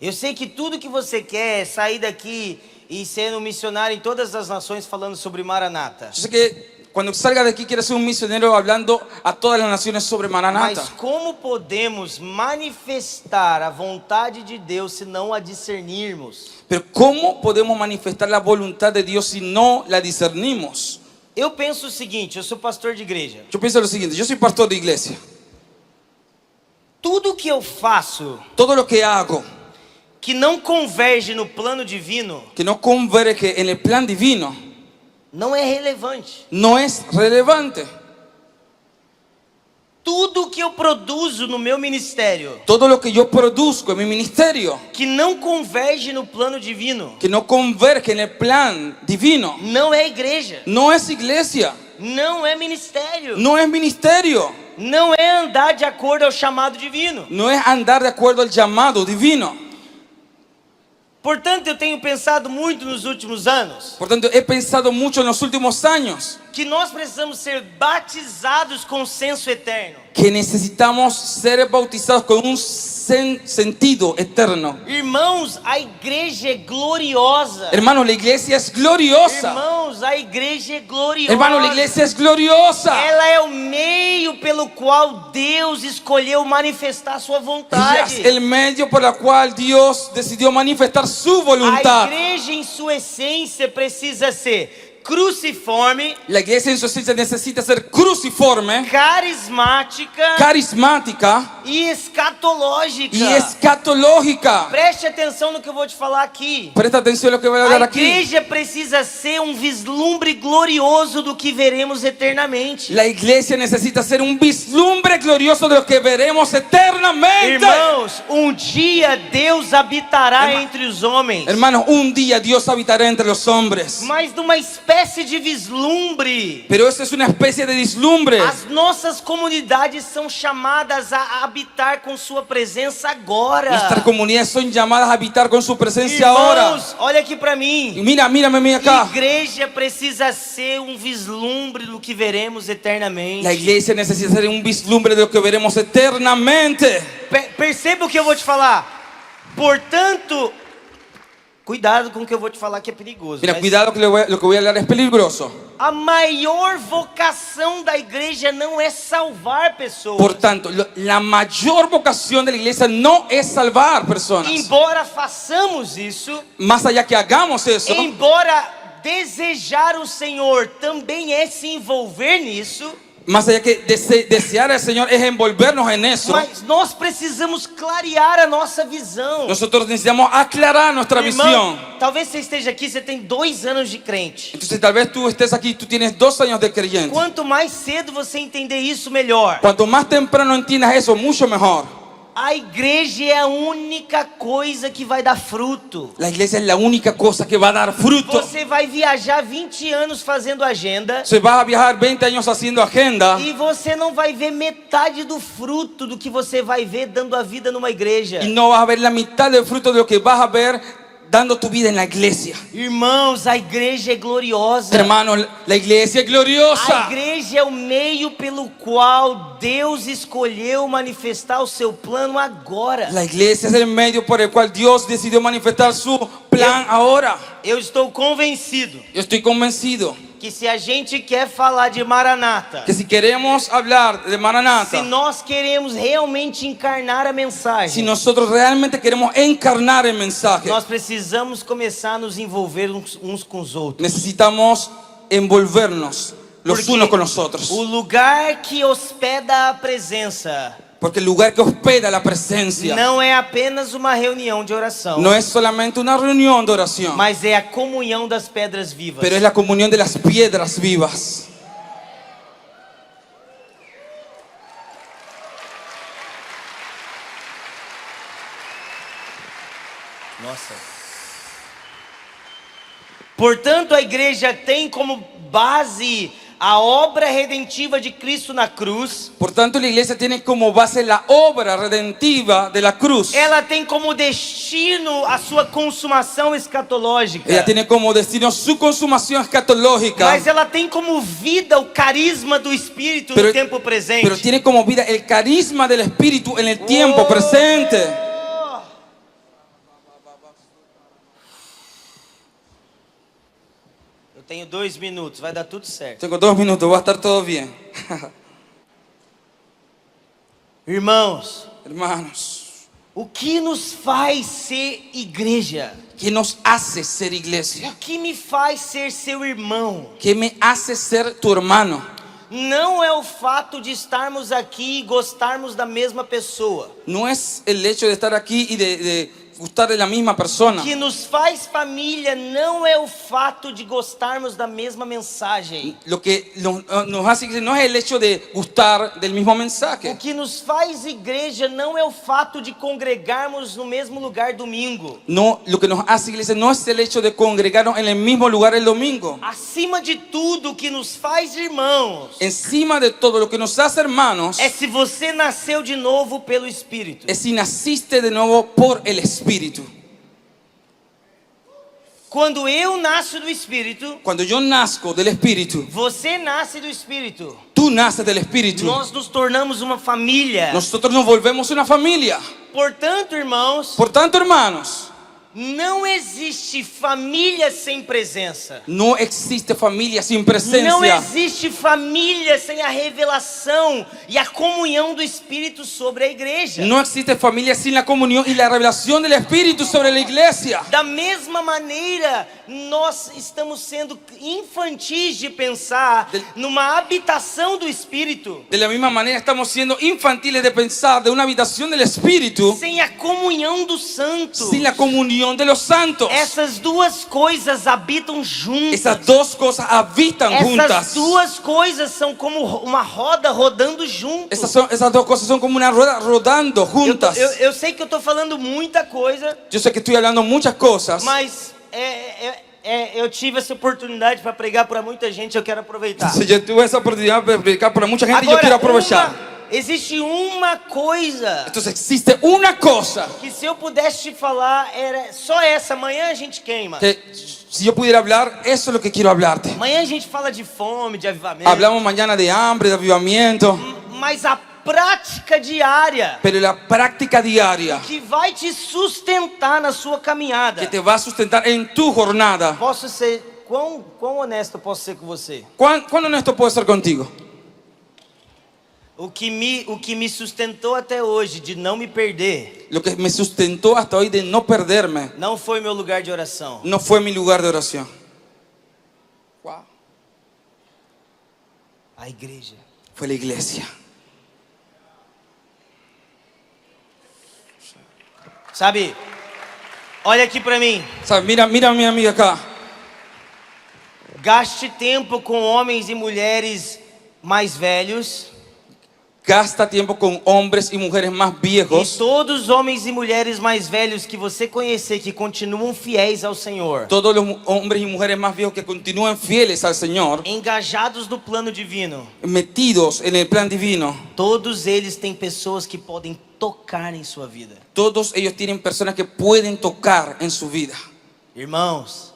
Speaker 1: Eu sei que tudo que você quer é sair daqui e ser um missionário em todas as nações falando sobre Maranata.
Speaker 2: Yo sé que cuando salga de aquí quieres ser un misionero hablando a todas las naciones sobre Maranata.
Speaker 1: Mas como podemos manifestar a vontade de Deus se não a discernirmos?
Speaker 2: Pero ¿cómo podemos manifestar la voluntad de Dios si no la discernimos?
Speaker 1: Eu penso o seguinte, eu sou pastor de igreja.
Speaker 2: Yo pienso lo siguiente, yo soy pastor de iglesia.
Speaker 1: Tudo que eu faço
Speaker 2: Todo lo que hago
Speaker 1: que não converge no plano divino
Speaker 2: que no converge en el plan divino
Speaker 1: não é relevante.
Speaker 2: no es relevante.
Speaker 1: Tudo que eu produzo no meu ministério
Speaker 2: Todo lo que yo produzco en mi ministerio
Speaker 1: que não converge no plano divino
Speaker 2: que no converge en el plan divino
Speaker 1: não é igreja,
Speaker 2: no es iglesia,
Speaker 1: não é ministério,
Speaker 2: no es ministerio,
Speaker 1: não é andar de acordo ao chamado divino.
Speaker 2: no es andar de acuerdo al llamado divino.
Speaker 1: Portanto, eu tenho pensado muito nos últimos anos
Speaker 2: Por tanto, he pensado mucho en los últimos años
Speaker 1: que nós precisamos ser batizados com senso eterno.
Speaker 2: que necesitamos ser bautizados con un sentido eterno.
Speaker 1: Irmãos, a igreja é gloriosa.
Speaker 2: Hermano, la iglesia es gloriosa.
Speaker 1: Irmãos, a igreja é gloriosa.
Speaker 2: Hermano, la iglesia es gloriosa.
Speaker 1: Ela é o meio pelo qual Deus escolheu manifestar a sua
Speaker 2: Ella
Speaker 1: vontade.
Speaker 2: es el medio por el cual Dios decidió manifestar su
Speaker 1: A
Speaker 2: voluntad.
Speaker 1: igreja em sua essência precisa ser cruciforme,
Speaker 2: La iglesia en su esencia necesita ser cruciforme,
Speaker 1: carismática
Speaker 2: carismática
Speaker 1: e escatológica.
Speaker 2: y escatológica.
Speaker 1: Preste atenção no que eu vou te falar aqui.
Speaker 2: Presta atención a lo que voy a hablar
Speaker 1: A
Speaker 2: aquí.
Speaker 1: igreja precisa ser um vislumbre glorioso do que veremos eternamente.
Speaker 2: La iglesia necesita ser un vislumbre glorioso de lo que veremos eternamente.
Speaker 1: Irmãos, um dia Deus habitará entre os homens,
Speaker 2: Hermanos, un día Dios habitará entre los hombres.
Speaker 1: mas numa espécie de vislumbre.
Speaker 2: Pero esa es una especie de vislumbre.
Speaker 1: As nossas comunidades são chamadas a habitar com sua presença agora.
Speaker 2: Nuestras comunidades son llamadas a habitar con su presencia ahora.
Speaker 1: Irmãos, olha aqui para
Speaker 2: Y
Speaker 1: mim.
Speaker 2: mírame acá.
Speaker 1: Igreja precisa ser um vislumbre do que veremos eternamente.
Speaker 2: La iglesia necesita ser un vislumbre de lo que veremos eternamente.
Speaker 1: Perceba o que eu vou te falar. Portanto, cuidado com o que eu vou te falar que é perigoso.
Speaker 2: Mira,
Speaker 1: mas
Speaker 2: cuidado que lo que voy a hablar es peligroso.
Speaker 1: a maior vocação da igreja não é salvar pessoas.
Speaker 2: Por tanto, la mayor vocación de la iglesia no es salvar personas.
Speaker 1: Embora façamos isso,
Speaker 2: Más allá que hagamos eso,
Speaker 1: embora desejar o Senhor também é se envolver nisso,
Speaker 2: más allá que desear al Señor es envolvernos en eso,
Speaker 1: mas nós precisamos clarear a nossa visão.
Speaker 2: nosotros necesitamos aclarar nuestra visión.
Speaker 1: Irmão, talvez você esteja aqui, você tem 2 anos de crente.
Speaker 2: Entonces tal vez tú estés aquí, tú tienes 2 años de creyente.
Speaker 1: Quanto mais cedo você entender isso, melhor.
Speaker 2: Cuanto más temprano entiendas eso, mucho mejor.
Speaker 1: A igreja é a única coisa que vai dar fruto.
Speaker 2: La iglesia es la única cosa que va a dar fruto.
Speaker 1: Você vai viajar 20 anos fazendo agenda
Speaker 2: Se vas a viajar 20 años haciendo agenda
Speaker 1: e você não vai ver metade do fruto do que você vai ver dando a vida numa igreja.
Speaker 2: y no vas a ver la mitad del fruto de lo que vas a ver dando tu vida en la iglesia.
Speaker 1: Irmãos, a igreja é gloriosa.
Speaker 2: Hermanos, la iglesia es
Speaker 1: A
Speaker 2: gloriosa.
Speaker 1: igreja é o meio pelo qual Deus escolheu manifestar o seu plano agora.
Speaker 2: La iglesia es el medio por el cual Dios decidió manifestar su plan ahora.
Speaker 1: Eu estou convencido
Speaker 2: Yo estoy convencido
Speaker 1: que se a gente quer falar de Maranata,
Speaker 2: que si queremos hablar de Maranata,
Speaker 1: se nós queremos realmente encarnar a
Speaker 2: si
Speaker 1: mensagem,
Speaker 2: nosotros realmente queremos encarnar el mensaje,
Speaker 1: nós precisamos começar a nos envolver uns com os outros.
Speaker 2: necesitamos envolvernos los
Speaker 1: Porque
Speaker 2: unos con los otros.
Speaker 1: o lugar que hospeda a presença
Speaker 2: Porque el lugar que hospeda la presencia
Speaker 1: não é apenas uma reunião de oração,
Speaker 2: no es solamente una reunión de oración,
Speaker 1: mas é a comunhão das pedras vivas.
Speaker 2: pero es la comunión de las piedras vivas.
Speaker 1: Nossa. Portanto, a igreja tem como base a obra redentiva de Cristo na cruz.
Speaker 2: Por tanto, la iglesia tiene como base la obra redentiva de la cruz.
Speaker 1: Ela tem como destino a sua consumação escatológica.
Speaker 2: Ella tiene como destino su consumación escatológica.
Speaker 1: Mas ela tem como vida o carisma do Espírito no tempo presente.
Speaker 2: Pero tiene como vida el carisma del Espíritu en el tiempo presente.
Speaker 1: Eu tenho 2 minutos, vai dar tudo certo.
Speaker 2: Tengo 2 minutos, va a estar todo bien.
Speaker 1: Irmãos,
Speaker 2: Hermanos,
Speaker 1: o que nos faz ser igreja?
Speaker 2: ¿qué nos hace ser iglesia?
Speaker 1: O que me faz ser seu irmão?
Speaker 2: ¿Qué me hace ser tu hermano?
Speaker 1: Não é o fato de estarmos aqui e gostarmos da mesma pessoa.
Speaker 2: No es el hecho de estar aquí y de gustar de la misma persona.
Speaker 1: O que nos faz família não é o fato de gostarmos da mesma mensagem.
Speaker 2: Lo que nos hace iglesia no es el hecho de gustar del mismo
Speaker 1: O
Speaker 2: mensaje.
Speaker 1: que nos faz igreja não é o fato de congregarmos no mesmo lugar domingo.
Speaker 2: No, lo que nos hace iglesia no es el hecho de congregarnos en el mismo lugar el domingo.
Speaker 1: Acima de tudo, o que nos faz irmãos
Speaker 2: Encima de todo, lo que nos hace hermanos
Speaker 1: é se você nasceu de novo pelo Espírito.
Speaker 2: es si naciste de nuevo por el Espíritu.
Speaker 1: Quando eu nasço do Espírito,
Speaker 2: Cuando yo nazco del Espíritu,
Speaker 1: você nasce do Espírito.
Speaker 2: tú naces del Espíritu.
Speaker 1: Nós nos tornamos uma família.
Speaker 2: Nosotros nos volvemos una familia.
Speaker 1: Portanto, irmãos,
Speaker 2: Por tanto, hermanos,
Speaker 1: não existe família sem presença.
Speaker 2: no existe familia sin
Speaker 1: Não
Speaker 2: presencia.
Speaker 1: existe família sem a revelação e a comunhão do Espírito sobre a igreja.
Speaker 2: No existe familia sin la comunión y la revelación del Espíritu sobre la iglesia.
Speaker 1: Da mesma maneira, nós estamos sendo infantis de pensar numa habitação do Espírito
Speaker 2: De la misma manera estamos siendo infantiles de pensar de una habitación del Espíritu
Speaker 1: sem a comunhão dos santos.
Speaker 2: sin la comunión de los santos.
Speaker 1: Essas duas coisas habitam juntas.
Speaker 2: Esas dos cosas habitan
Speaker 1: Essas
Speaker 2: juntas.
Speaker 1: duas coisas são como uma roda rodando junto.
Speaker 2: Esas dos cosas son como una rueda rodando juntas.
Speaker 1: Eu sei que eu estou falando muita coisa,
Speaker 2: Yo sé que estoy hablando muchas cosas,
Speaker 1: mas eu tive essa oportunidade para pregar para muita gente, eu quero aproveitar.
Speaker 2: entonces yo tuve esa oportunidad de predicar para mucha gente y yo quiero aprovechar.
Speaker 1: Existe uma coisa
Speaker 2: Entonces existe una cosa
Speaker 1: que se eu pudesse te falar, era só essa. Amanhã a gente queima.
Speaker 2: que si yo pudiera hablar, eso es lo que quiero hablarte.
Speaker 1: Amanhã a gente fala de fome, de avivamento.
Speaker 2: Hablamos mañana de hambre, de avivamiento,
Speaker 1: Mas a prática diária
Speaker 2: pero la práctica diaria
Speaker 1: que vai te sustentar na sua caminhada.
Speaker 2: que te va a sustentar en tu jornada.
Speaker 1: Posso ser quão honesto eu posso ser com você?
Speaker 2: ¿Cuán honesto puedo ser contigo?
Speaker 1: O que me sustentou até hoje de não me perder
Speaker 2: Lo que me sustentó hasta hoy de no perderme
Speaker 1: não foi meu lugar de oração.
Speaker 2: no fue mi lugar de oración.
Speaker 1: A igreja.
Speaker 2: Fue la iglesia.
Speaker 1: Sabe? Olha aqui para mim.
Speaker 2: ¿Sabes? Mira a mi amiga acá.
Speaker 1: Gaste tempo com homens e mulheres mais velhos.
Speaker 2: Gasta tiempo con hombres y mujeres más
Speaker 1: E
Speaker 2: viejos.
Speaker 1: todos os homens e mulheres mais velhos que você conhecer que continuam fiéis ao Senhor,
Speaker 2: Todos los hombres y mujeres más viejos que continúan fieles al Señor,
Speaker 1: engajados no plano divino,
Speaker 2: metidos en el plan divino.
Speaker 1: todos eles têm pessoas que podem tocar em sua vida.
Speaker 2: Todos ellos tienen personas que pueden tocar en su vida.
Speaker 1: Irmãos,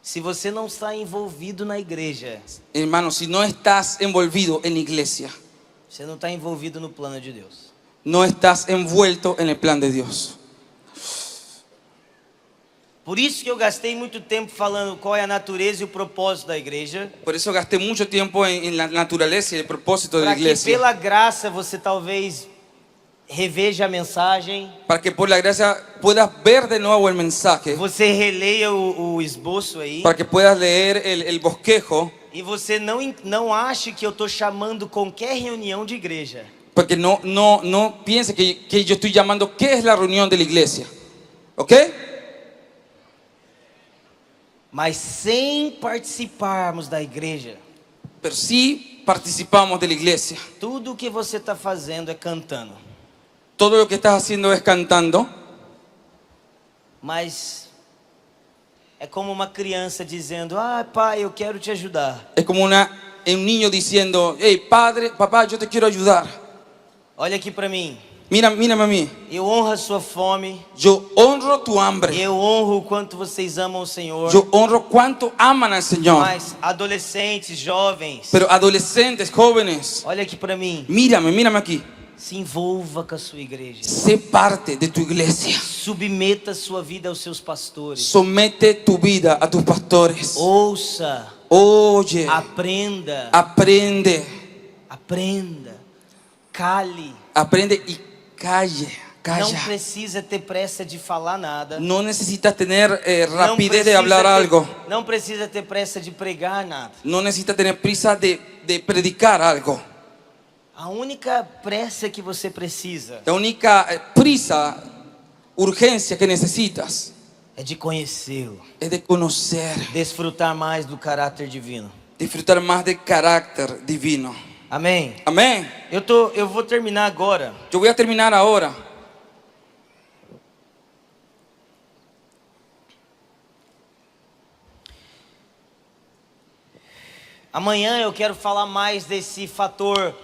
Speaker 1: se você não está envolvido na igreja,
Speaker 2: Hermano, si no estás envolvido en la iglesia,
Speaker 1: você não está envolvido no plano de Deus.
Speaker 2: no estás envuelto en el plan de Dios.
Speaker 1: Por isso que eu gastei muito tempo falando qual é a natureza e o propósito da igreja,
Speaker 2: Por eso gasté mucho tiempo en la naturaleza y el propósito de la
Speaker 1: para que
Speaker 2: iglesia.
Speaker 1: pela graça você talvez reveja a mensagem,
Speaker 2: Para que por la gracia puedas ver de nuevo el mensaje.
Speaker 1: você releia o esboço aí,
Speaker 2: Para que puedas leer el bosquejo.
Speaker 1: e você não ache que eu estou chamando qualquer reunião de igreja.
Speaker 2: Porque no piense que yo estoy llamando qué es la reunión de la iglesia. ¿Ok?
Speaker 1: Mas sem participarmos da igreja,
Speaker 2: Pero sí participamos de la iglesia.
Speaker 1: tudo o que você está fazendo é cantando.
Speaker 2: Todo lo que estás haciendo es cantando.
Speaker 1: Mas É como uma criança dizendo: ah, pai, eu quero te ajudar.
Speaker 2: Es como un niño diciendo, hey, padre, papá, yo te quiero ayudar.
Speaker 1: Olha aqui para mim.
Speaker 2: Mírame a mí.
Speaker 1: Eu honro a sua fome.
Speaker 2: Yo honro tu hambre.
Speaker 1: Eu honro o quanto vocês amam o Senhor.
Speaker 2: Yo honro cuánto aman al Señor.
Speaker 1: Mas adolescentes, jovens,
Speaker 2: Pero adolescentes, jóvenes,
Speaker 1: olha aqui para mim.
Speaker 2: mírame aquí.
Speaker 1: Se envolva com a sua igreja.
Speaker 2: Sé parte de tu iglesia.
Speaker 1: Submeta sua vida aos seus pastores.
Speaker 2: Somete tu vida a tus pastores.
Speaker 1: Ouça,
Speaker 2: Oye,
Speaker 1: aprenda,
Speaker 2: aprende,
Speaker 1: cale.
Speaker 2: aprende y calle,
Speaker 1: Não
Speaker 2: calla.
Speaker 1: precisa ter pressa de falar nada.
Speaker 2: No necesitas tener
Speaker 1: Não
Speaker 2: rapidez de
Speaker 1: precisa
Speaker 2: hablar
Speaker 1: ter-
Speaker 2: algo.
Speaker 1: Não precisa ter pressa de pregar nada.
Speaker 2: No necesitas tener prisa de predicar algo.
Speaker 1: A única pressa que você precisa
Speaker 2: La única prisa, urgencia que necesitas
Speaker 1: é de conhecê-lo,
Speaker 2: es de conocer,
Speaker 1: desfrutar mais do caráter divino.
Speaker 2: disfrutar más del carácter divino.
Speaker 1: Amém?
Speaker 2: Amén.
Speaker 1: Eu vou terminar agora.
Speaker 2: Yo voy a terminar ahora.
Speaker 1: Amanhã eu quero falar mais desse fator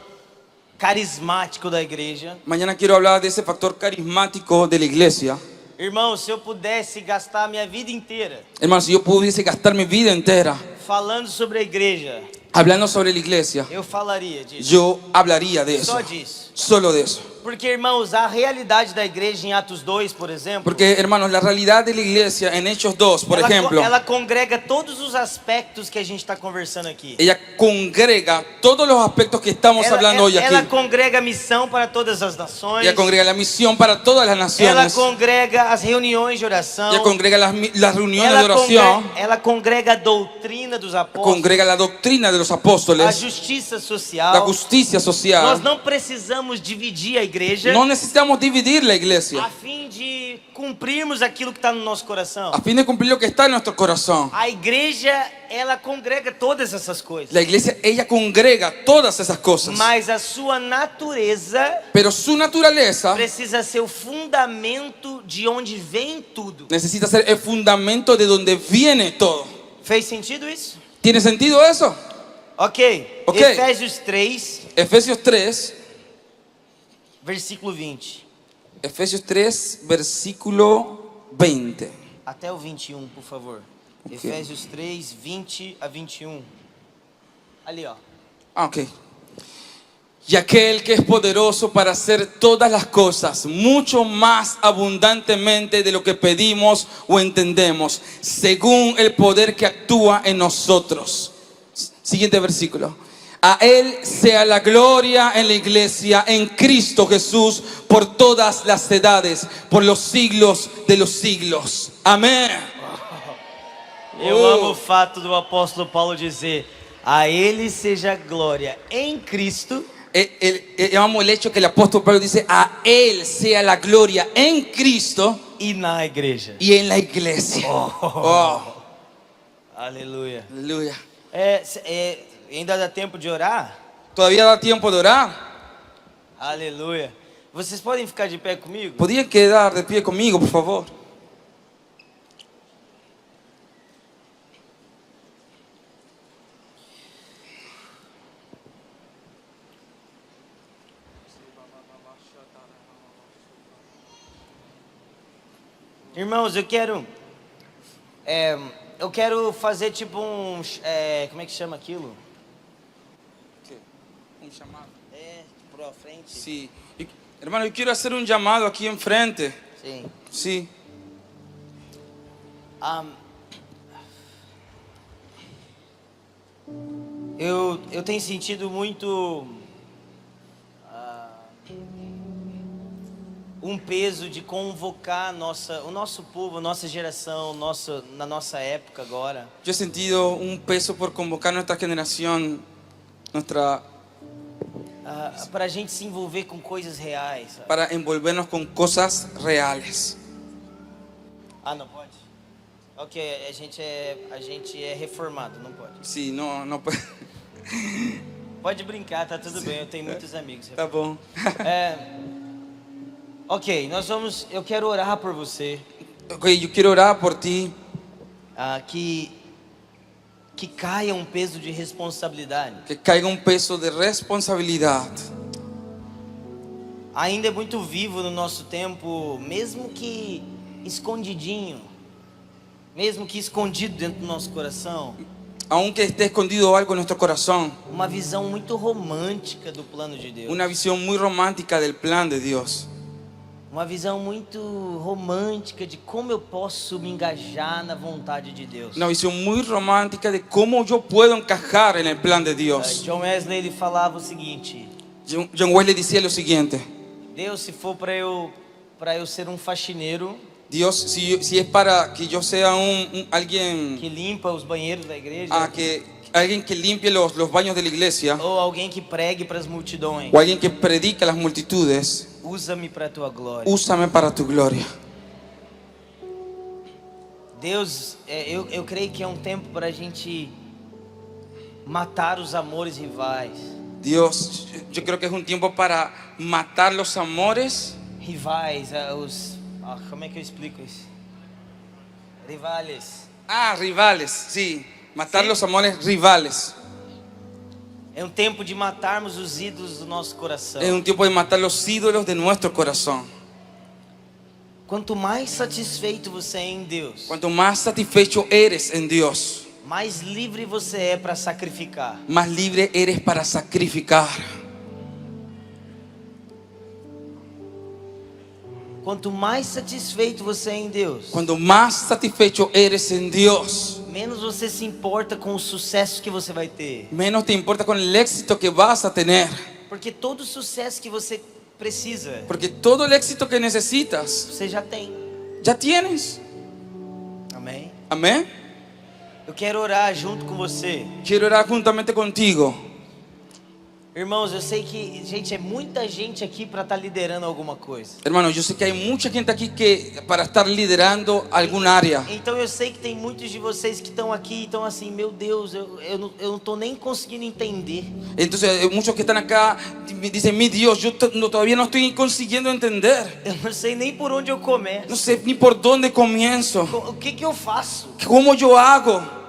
Speaker 1: carismático da igreja.
Speaker 2: Mañana quiero hablar de ese factor carismático de la iglesia.
Speaker 1: Irmão, se eu pudesse gastar a minha vida inteira
Speaker 2: Hermano, si yo pudiese gastar mi vida entera
Speaker 1: falando sobre a igreja,
Speaker 2: hablando sobre la iglesia,
Speaker 1: eu falaria disso.
Speaker 2: yo hablaría de eso.
Speaker 1: Só disso.
Speaker 2: Solo de eso.
Speaker 1: Porque, irmãos, a realidade da igreja em Atos 2, por exemplo,
Speaker 2: Porque, hermanos, la realidad de la iglesia en Hechos 2, por ejemplo,
Speaker 1: ela congrega todos os aspectos que a gente está conversando aqui.
Speaker 2: ella congrega todos los aspectos que estamos hablando hoy aquí.
Speaker 1: Ela congrega a missão para todas as nações.
Speaker 2: Ella congrega la misión para todas las
Speaker 1: Ela
Speaker 2: naciones.
Speaker 1: congrega as reuniões de oração.
Speaker 2: Ella congrega las reuniones de oración.
Speaker 1: Ela congrega a doutrina dos apóstolos.
Speaker 2: Congrega la doctrina de los
Speaker 1: A
Speaker 2: apóstoles.
Speaker 1: justiça
Speaker 2: La
Speaker 1: social.
Speaker 2: justicia
Speaker 1: Nós
Speaker 2: social.
Speaker 1: não precisamos dividir a igreja
Speaker 2: No necesitamos dividir la
Speaker 1: a
Speaker 2: iglesia
Speaker 1: fim de cumprirmos aquilo que está no nosso coração.
Speaker 2: a fin de cumplir lo que está en nuestro corazón.
Speaker 1: A igreja, ela congrega todas essas coisas.
Speaker 2: La iglesia, ella congrega todas esas cosas.
Speaker 1: Mas a sua natureza
Speaker 2: Pero su naturaleza
Speaker 1: precisa ser o fundamento de onde vem tudo.
Speaker 2: necesita ser el fundamento de donde viene todo.
Speaker 1: Fez sentido isso?
Speaker 2: ¿Tiene sentido eso?
Speaker 1: Ok.
Speaker 2: Ok.
Speaker 1: Efésios 3,
Speaker 2: Efesios 3,
Speaker 1: versículo 20.
Speaker 2: Efesios 3, versículo 20.
Speaker 1: Até o 21, por favor.
Speaker 2: Ok.
Speaker 1: Efésios 3, 20 a 21. Ali, ó.
Speaker 2: Ah, ok. Y aquel que es poderoso para hacer todas las cosas mucho más abundantemente de lo que pedimos o entendemos, según el poder que actúa en nosotros. Siguiente versículo. A Él sea la gloria en la iglesia, en Cristo Jesús, por todas las edades, por los siglos de los siglos. Amén.
Speaker 1: Eu amo o fato do apóstolo Paulo dizer: a ele seja glória em Cristo
Speaker 2: Amamos el hecho que el apóstol Pablo dice, a Él sea la gloria en Cristo
Speaker 1: e na igreja.
Speaker 2: y en la iglesia. Oh,
Speaker 1: Aleluia.
Speaker 2: aleluya.
Speaker 1: Ainda dá tempo de orar?
Speaker 2: ¿Todavía da tiempo de orar?
Speaker 1: Aleluia. Vocês podem ficar de pé comigo?
Speaker 2: ¿Podrían quedar de pie conmigo, por favor?
Speaker 1: Irmãos, eu quero fazer tipo como é que chama aquilo?
Speaker 2: Un llamado.
Speaker 1: Pro frente.
Speaker 2: Sí. Hermano, yo quiero hacer un llamado aquí enfrente.
Speaker 1: Sim.
Speaker 2: Sí.
Speaker 1: Eu tenho sentido muito peso de convocar o nosso povo, a nossa geração, na nossa época agora.
Speaker 2: Yo he sentido un peso por convocar a nuestra generación,
Speaker 1: Para a gente se envolver com coisas reais. Sabe?
Speaker 2: para envolvernos con cosas reales.
Speaker 1: Ah, não pode? Ok, a gente é reformado, não pode.
Speaker 2: Sí, no puede.
Speaker 1: Pode brincar, tá tudo bem, eu tenho muitos amigos.
Speaker 2: Está bom.
Speaker 1: Ok, eu quero orar por você.
Speaker 2: Ok, yo quiero orar por ti.
Speaker 1: que caia um peso de responsabilidade.
Speaker 2: que caiga un peso de responsabilidad.
Speaker 1: Ainda é muito vivo no nosso tempo, mesmo que escondidinho, mesmo que escondido dentro do nosso coração,
Speaker 2: Aunque esté escondido algo en nuestro corazón,
Speaker 1: uma visão muito romântica do plano de Deus.
Speaker 2: una visión muy romántica del plan de Dios.
Speaker 1: Uma visão muito romântica de como eu posso me engajar na vontade de Deus.
Speaker 2: Una visión muy romántica de cómo yo puedo encajar en el plan de Dios.
Speaker 1: John Wesley ele falava o seguinte:
Speaker 2: John Wesley decía lo siguiente:
Speaker 1: Deus, se for para eu ser um faxineiro
Speaker 2: Dios, si es para que yo sea alguien,
Speaker 1: que limpa os banheiros da igreja,
Speaker 2: alguien que limpie los baños de la iglesia,
Speaker 1: ou alguém que pregue para as multidões,
Speaker 2: o alguien que predica a las multitudes,
Speaker 1: usa-me para a tua glória.
Speaker 2: úsame para tu gloria.
Speaker 1: Deus, eu creio que é um tempo para a gente matar os amores rivais.
Speaker 2: Dios, yo creo que es un tiempo para matar los amores.
Speaker 1: Rivais, como é que eu explico isso? Rivales.
Speaker 2: Rivales, sí. Matar
Speaker 1: Sí.
Speaker 2: los amores rivales.
Speaker 1: É um tempo de matarmos os ídolos do nosso coração.
Speaker 2: Es un tiempo de matar los ídolos de nuestro corazón.
Speaker 1: Quanto mais satisfeito você é em Deus,
Speaker 2: Cuanto más satisfecho eres en Dios,
Speaker 1: mais livre você é para sacrificar.
Speaker 2: más libre eres para sacrificar.
Speaker 1: Quanto mais satisfeito você é em Deus,
Speaker 2: Cuando más satisfecho eres en Dios,
Speaker 1: menos você se importa com o sucesso que você vai ter.
Speaker 2: menos te importa con el éxito que vas a tener.
Speaker 1: Porque todo o sucesso que você precisa,
Speaker 2: Porque todo el éxito que necesitas,
Speaker 1: você já tem.
Speaker 2: ya tienes.
Speaker 1: Amém?
Speaker 2: Amén.
Speaker 1: Eu quero orar junto com você.
Speaker 2: Quiero orar juntamente contigo.
Speaker 1: Irmãos, eu sei que, gente, é muita gente aqui para estar liderando alguma coisa.
Speaker 2: Hermano, yo sé que hay mucha gente aquí que para estar liderando algún área.
Speaker 1: Então eu sei que tem muitos de vocês que estão aqui e estão assim, meu Deus, eu não tô nem conseguindo entender.
Speaker 2: Entonces, muchos que están acá me dicen, mi Dios, yo todavía no estoy consiguiendo entender.
Speaker 1: Eu não sei nem por onde eu começo.
Speaker 2: No sé ni por dónde comienzo.
Speaker 1: O que eu faço?
Speaker 2: ¿Cómo yo hago?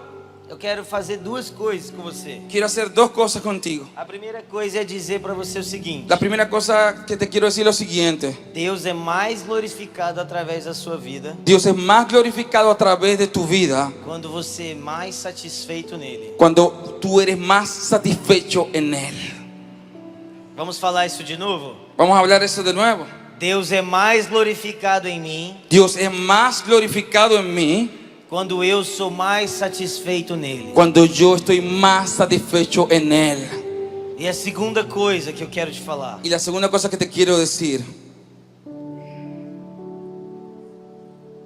Speaker 1: Eu quero fazer duas coisas com você.
Speaker 2: Quiero hacer dos cosas contigo.
Speaker 1: A primeira coisa é dizer para você o seguinte:
Speaker 2: La primera cosa que te quiero decir es lo siguiente.
Speaker 1: Deus é mais glorificado através da sua vida
Speaker 2: Dios es más glorificado a través de tu vida
Speaker 1: quando você é mais satisfeito nele.
Speaker 2: cuando tú eres más satisfecho en Él.
Speaker 1: Vamos falar isso de novo?
Speaker 2: Vamos a hablar eso de nuevo.
Speaker 1: Deus é mais glorificado em mim
Speaker 2: Dios es más glorificado en mí
Speaker 1: quando eu sou mais satisfeito nele.
Speaker 2: cuando yo estoy más satisfecho en Él.
Speaker 1: E a segunda coisa que eu quero te falar:
Speaker 2: Y la segunda cosa que te quiero decir,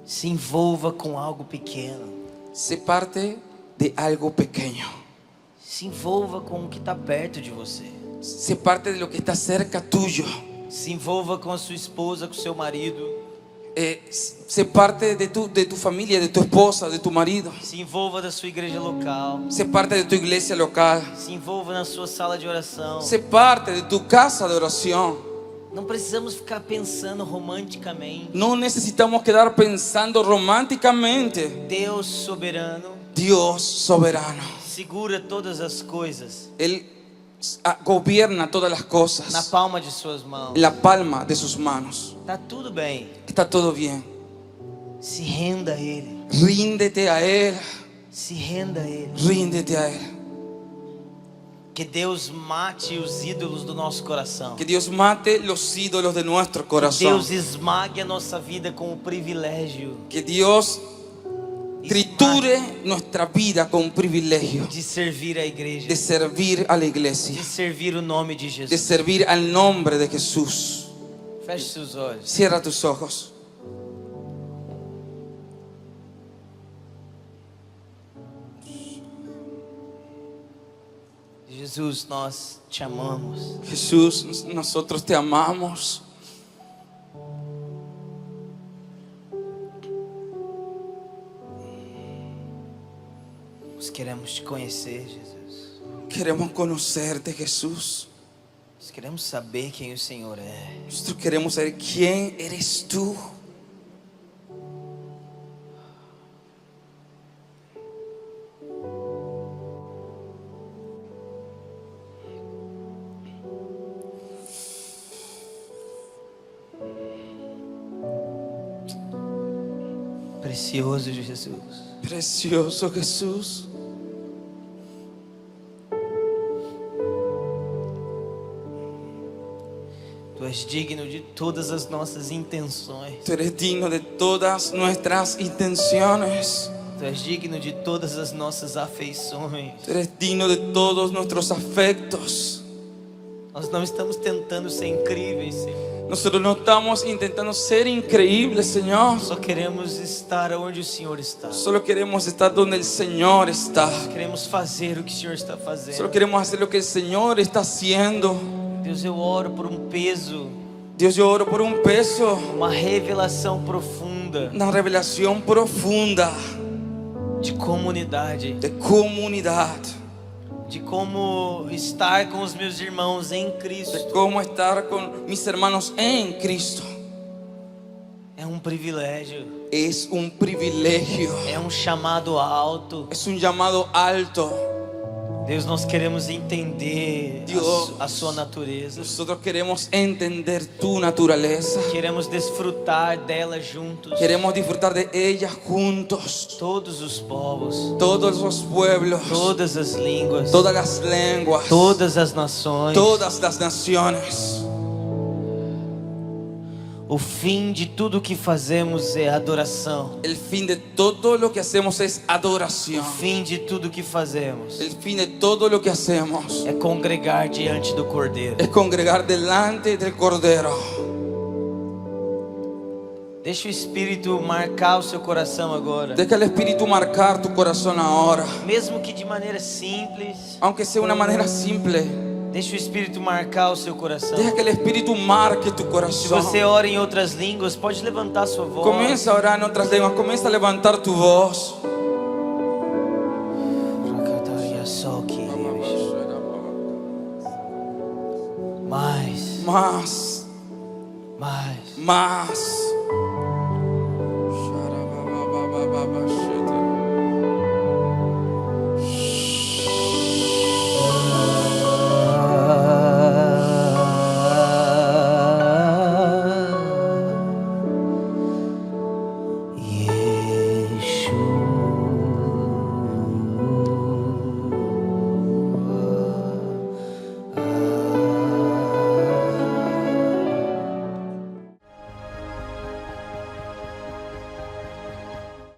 Speaker 1: se envolva com algo pequeno.
Speaker 2: sé parte de algo pequeño.
Speaker 1: Se envolva com o que está perto de você.
Speaker 2: Sé parte de lo que está cerca tuyo.
Speaker 1: Se envolva com a sua esposa, com o seu marido.
Speaker 2: Sé parte de tu familia, de tu esposa, de tu marido.
Speaker 1: Se envolva da sua igreja local.
Speaker 2: Sé parte de tu iglesia local.
Speaker 1: Se envolva na sua sala de oração.
Speaker 2: Sé parte de tu casa de oración.
Speaker 1: Não precisamos ficar pensando romanticamente.
Speaker 2: No necesitamos quedar pensando románticamente.
Speaker 1: Deus soberano
Speaker 2: Dios soberano,
Speaker 1: segura todas as coisas
Speaker 2: Él gobierna todas las
Speaker 1: na
Speaker 2: cosas
Speaker 1: palma de suas mãos.
Speaker 2: en la palma de sus manos.
Speaker 1: Tá tudo bem.
Speaker 2: Está todo bien.
Speaker 1: Se renda a Ele.
Speaker 2: Ríndete a Él.
Speaker 1: Se renda a Ele.
Speaker 2: Ríndete a Él.
Speaker 1: Que Deus mate os ídolos do nosso coração.
Speaker 2: Que Dios mate los ídolos de nuestro corazón.
Speaker 1: Deus esmague a nossa vida com o privilégio
Speaker 2: Que Dios triture nuestra vida con un privilegio
Speaker 1: de servir a igreja,
Speaker 2: de servir a la
Speaker 1: de
Speaker 2: iglesia,
Speaker 1: servir o nome de
Speaker 2: de
Speaker 1: Jesus.
Speaker 2: servir al nombre de Jesús.
Speaker 1: Feche seus olhos.
Speaker 2: Cierra tus ojos.
Speaker 1: Jesus, nós te amamos.
Speaker 2: Jesús, nosotros te amamos.
Speaker 1: Nós queremos te conhecer, Jesus.
Speaker 2: Queremos conocerte, Jesús.
Speaker 1: Nós queremos saber quem o Senhor é.
Speaker 2: Nosotros queremos saber quién eres tú.
Speaker 1: Precioso Jesus.
Speaker 2: Precioso Jesús.
Speaker 1: Tu és digno de todas as nossas intenções.
Speaker 2: Tú eres digno de todas nuestras intenciones.
Speaker 1: Tu és digno de todas as nossas afeições.
Speaker 2: Tú eres digno de todos nuestros afectos.
Speaker 1: Nós não estamos tentando ser incríveis, Senhor.
Speaker 2: Nosotros no estamos intentando ser increíbles, Señor.
Speaker 1: Só queremos estar onde o Senhor está.
Speaker 2: Solo queremos estar donde el Señor está.
Speaker 1: Queremos fazer o que o Senhor está fazendo.
Speaker 2: Solo queremos hacer lo que el Señor está haciendo.
Speaker 1: Deus, eu oro por peso,
Speaker 2: Dios, yo oro por un peso,
Speaker 1: uma revelação profunda
Speaker 2: una revelación profunda
Speaker 1: de comunidade,
Speaker 2: de comunidad,
Speaker 1: de como estar com os meus irmãos em Cristo.
Speaker 2: de cómo estar con mis hermanos en Cristo.
Speaker 1: É um privilégio,
Speaker 2: Es un privilegio,
Speaker 1: é chamado alto.
Speaker 2: es un llamado alto.
Speaker 1: Deus, nós queremos entender
Speaker 2: Deus,
Speaker 1: a sua natureza.
Speaker 2: Nosotros queremos entender tu naturaleza.
Speaker 1: Queremos desfrutar dela juntos.
Speaker 2: Queremos disfrutar de ella juntos.
Speaker 1: Todos os povos,
Speaker 2: Todos los pueblos,
Speaker 1: todas as línguas,
Speaker 2: todas las lenguas,
Speaker 1: todas as nações.
Speaker 2: todas las naciones.
Speaker 1: O fim de tudo que fazemos é adoração.
Speaker 2: El fin de todo lo que hacemos es adoración.
Speaker 1: O fim de tudo que fazemos
Speaker 2: El fin de todo lo que hacemos
Speaker 1: é congregar diante do Cordeiro.
Speaker 2: es congregar delante del Cordero.
Speaker 1: Deixa o Espírito marcar o seu coração agora.
Speaker 2: Deja el Espíritu marcar tu corazón ahora.
Speaker 1: Mesmo que de maneira simples,
Speaker 2: Aunque sea una manera simple,
Speaker 1: deixa o Espírito marcar o seu coração.
Speaker 2: deja que el Espíritu marque tu
Speaker 1: Se
Speaker 2: corazón.
Speaker 1: você ora em outras línguas, pode levantar sua voz.
Speaker 2: Comienza a orar en otras lenguas, comienza a levantar tu voz.
Speaker 1: Mais,
Speaker 2: Más,
Speaker 1: mais.
Speaker 2: más.